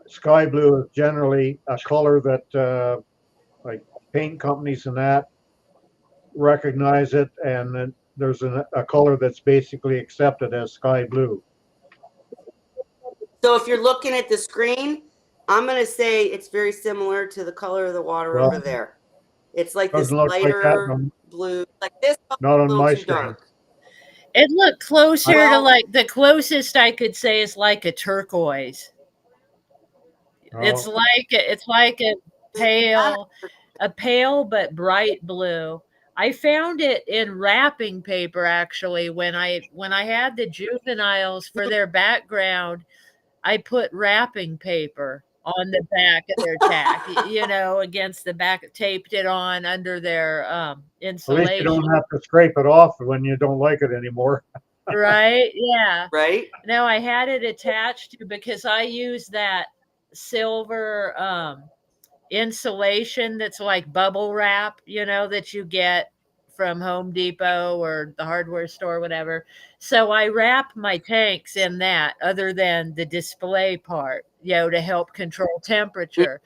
sky blue is generally a color that like paint companies and that recognize it, and then there's a color that's basically accepted as sky blue. So if you're looking at the screen, I'm going to say it's very similar to the color of the water Well, over there. It's like this doesn't look like that lighter blue. Like this color's not a on little my too screen. dark. It looked closer to Well, like the closest I could say is like a turquoise. It's Oh, like not a pale but bright blue. I found it in wrapping paper actually when I had the juveniles for their background. I put wrapping paper on the back of their tack, against the back, taped it on under their at least you don't insulation. have to scrape it off when you don't like it anymore. Right? Yeah. right. No, I had it attached to because I use that silver insulation that's like bubble wrap, that you get from Home Depot or the hardware store, whatever. So I wrap my tanks in that other than the display part, to help control temperature.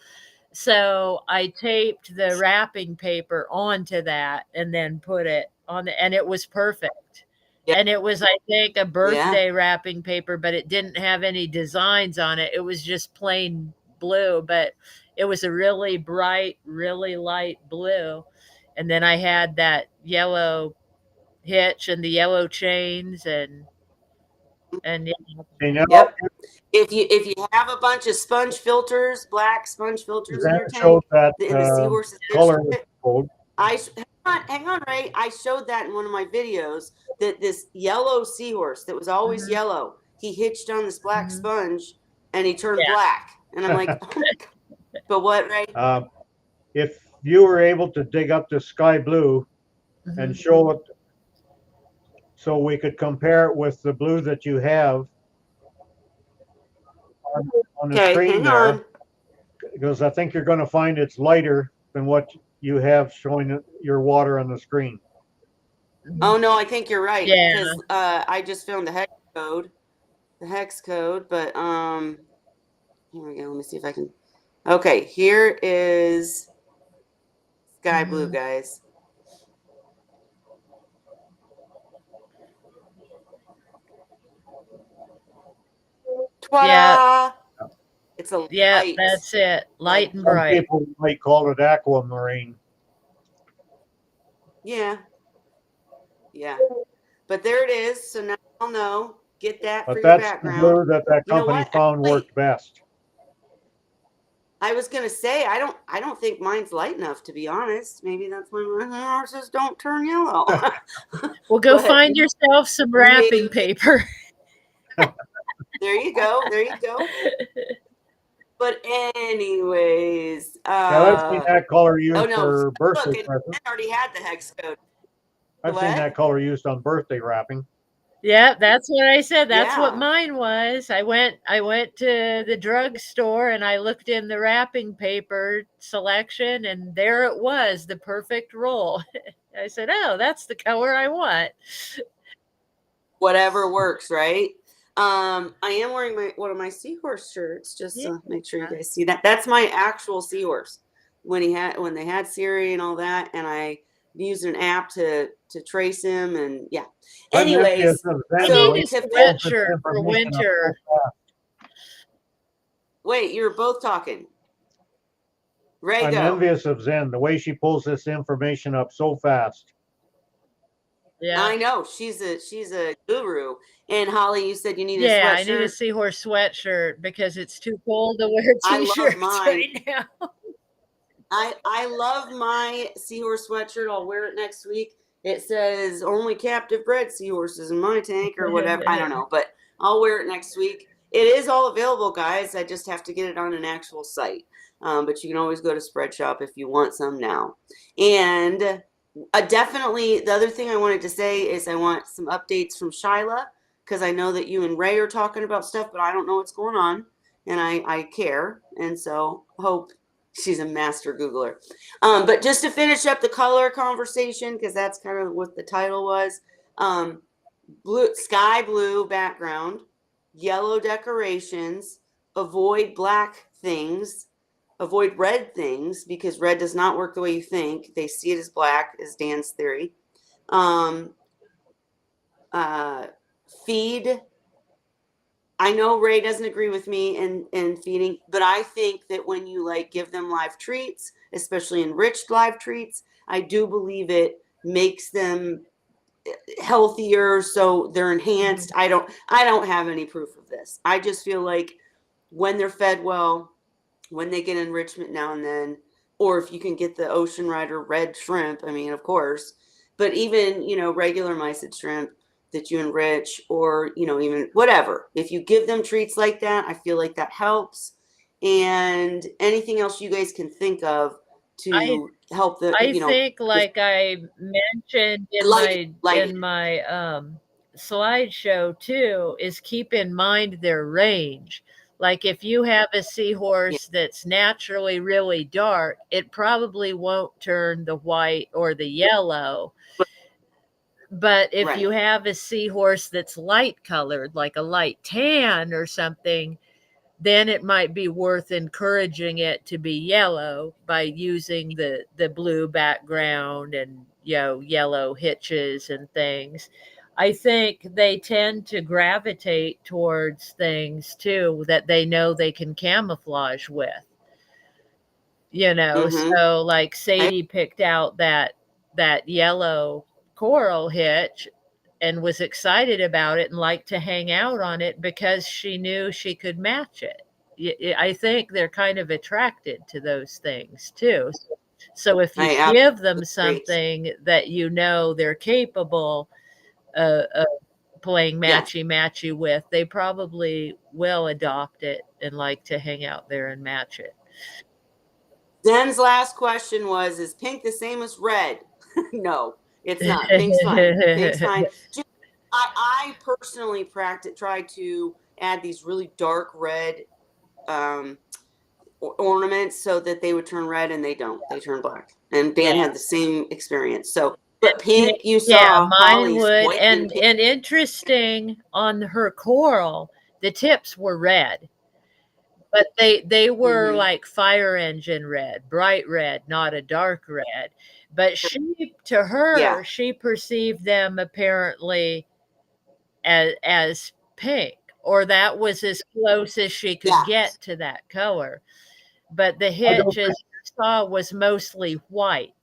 So I taped the wrapping paper onto that and then put it on and it was perfect. Yeah. And it was, I think, a Yeah. birthday wrapping paper, but it didn't have any designs on it. It was just plain blue, but it was a really bright, really light blue. And then I had that yellow hitch and the yellow chains and You know, Yep. If you have a bunch of sponge filters, black sponge filters in that your shows tank, that and the Seahorse is color it, code. hang on, Ray. I showed that in one of my videos that this yellow Seahorse that was always Mhm, yellow, he hitched on this black mhm. sponge and he turned Yeah. black. And I'm like, oh my God. But what, Ray? If you were able to dig up the sky blue and Mhm. show it so we could compare it with the blue that you have on the Okay, screen hang there, on. because I think you're going to find it's lighter than what you have showing your water on the screen. Oh no, I think you're right Yeah. because I just found the hex code. But here we go. Let me see if I can. Okay, here is sky blue, Mhm. guys. Yeah. Ta-da! It's a Yeah, light, that's it. light. Light and Some bright. people might call it aquamarine. Yeah, yeah. But there it is. So now I'll know. Get that for But your that's the background. blue that that You know company what? found Actually, worked best. I was gonna say I don't think mine's light enough to be honest. Maybe that's why my horses don't turn yellow. Well, go But find yourself some wrapping maybe paper. there you go. There you go. But anyways, Yeah, I've seen that color oh used no, for birthday look, and presents. I already had the hex code. I've seen What? that color used on birthday wrapping. Yeah, that's what I said. That's what Yeah. mine was. I went to the drugstore and I looked in the wrapping paper selection and there it was, the perfect roll. I said, "Oh, that's the color I want." Whatever works, right? I am wearing one of my Seahorse shirts just Yeah. to make sure you guys see that. That's my actual Seahorse when they had Siri and all that, and I used an app to trace him and yeah. I'm envious Anyways, of I Zen the so need way a she to pulls this sweatshirt for information up so winter. fast. wait, you're both talking. Ray, I'm go. envious of Zen the way she pulls this information up so fast. Yeah. I know she's a guru. And Holly, you said you need a Yeah, I need a sweatshirt. Seahorse sweatshirt because it's too cold to wear I love t-shirts mine. right now. I love my Seahorse sweatshirt. I'll wear it next week. It says only captive bred seahorses in my tank or whatever. I don't know, but I'll wear it next week. It is all available, guys. I just have to get it on an actual site. But you can always go to Spread Shop if you want some now. And definitely, the other thing I wanted to say is I want some updates from Shyla, because I know that you and Ray are talking about stuff, but I don't know what's going on, and I care, and so hope she's a master Googler. But just to finish up the color conversation, because that's kind of what the title was. Blue, sky blue background, yellow decorations, avoid black things, avoid red things because red does not work the way you think. They see it as black, is Dan's theory. Um, feed. I know Ray doesn't agree with me in feeding, but I think that when you like give them live treats, especially enriched live treats, I do believe it makes them healthier, so they're enhanced. I don't have any proof of this. I just feel like when they're fed well, when they get enrichment now and then, or if you can get the Ocean Rider red shrimp, I mean, of course, but even, regular mysid shrimp that you enrich, or, even whatever, if you give them treats like that, I feel like that helps. And anything else you guys can think of to help the, I think, like I mentioned in light my slideshow too, is keep in mind their range. Like if you have a yeah. seahorse that's naturally really dark, it probably won't turn the white or the yellow. But if Right. you have a seahorse that's light colored, like a light tan or something, then it might be worth encouraging it to be yellow by using the blue background and yellow hitches and things. I think they tend to gravitate towards things too that they know they can camouflage with. Mm-hmm. So like Sadie picked out that yellow coral hitch and was excited about it and liked to hang out on it because she knew she could match it. I think they're kind of attracted to those things too. So if you I give them absolutely agree. something that they're capable of playing Yeah. matchy matchy with, they probably will adopt it and like to hang out there and match it. Zen's last question was, is pink the same as red? No, it's not. Pink's fine. Pink's fine. I personally try to add these really dark red um, ornaments so that they would turn red, and they don't. They turn black. And Dan Yeah. had the same experience. So, but pink, you Yeah, saw mine Holly's would. white and pink. And interesting on her coral, the tips were red, but they were Mm-hmm. like fire engine red, bright red, not a dark red. But Yeah. she perceived them apparently as pink, or that was as close as she could Yeah. get to that color. But the I don't hitch, as you saw, was mostly white,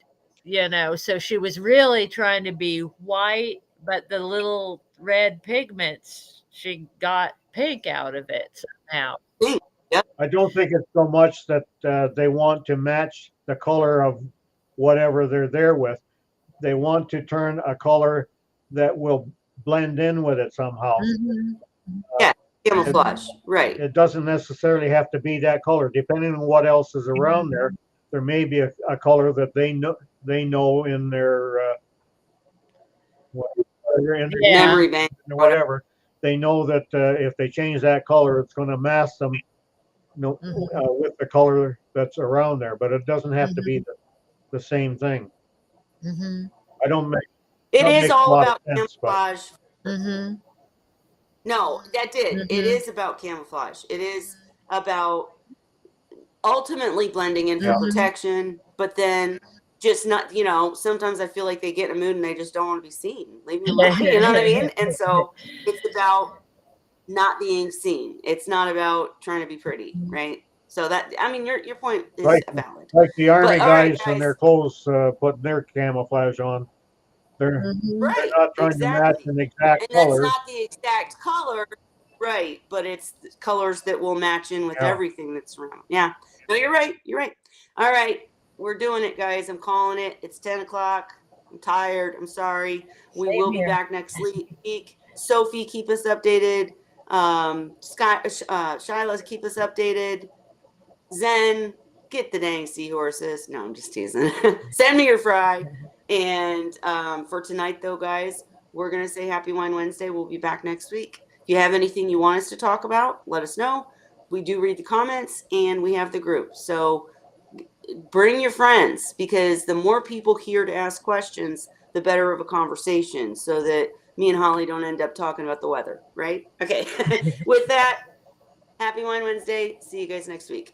so she was really trying to be white, but the little red pigments, she got pink out of it somehow. Pink. Yep. I don't think it's so much that they want to match the color of whatever they're there with. They want to turn a color that will blend in with it somehow. Mhm. Yeah. It, Camouflage. Right. it doesn't necessarily have to be that color. Depending on what else is around there, Mhm. there may be a color that they know in their in their Yeah. Memory bank. Whatever. whatever. They know that if they change that color, it's going to mask them Mhm. with the color that's around there. But it doesn't have to be Mhm. the same thing. Mhm. I don't make It that is makes a all lot of about sense, but camouflage. Mhm. No, that did. It Mhm. is about camouflage. It is about ultimately blending in for yeah, Mhm. protection, but then just not, sometimes I feel like they get in a mood and they just don't want to be seen. Leave me alone. You know what I mean? And so it's about not being seen. It's not about trying to be pretty, right? So that, I mean, your point is like valid. like the But army all right, guys and guys. their clothes putting their camouflage on. They're Mhm. Right, not trying to match exactly. an exact And that's color. not the exact color, right? But it's the colors that will match in with Yeah. everything that's around. Yeah. No, you're right. You're right. All right. We're doing it, guys. I'm calling it. It's 10 o'clock. I'm tired. I'm sorry. We Same will be here. back next week. Sophie, keep us updated. Shiloh, keep us updated. Zen, get the dang seahorses. No, I'm just teasing. Send me your fry. And for tonight, though, guys, we're going to say Happy Wine Wednesday. We'll be back next week. If you have anything you want us to talk about, let us know. We do read the comments and we have the group. So bring your friends, because the more people here to ask questions, the better of a conversation, so that me and Holly don't end up talking about the weather, right? Okay. With that, Happy Wine Wednesday. See you guys next week.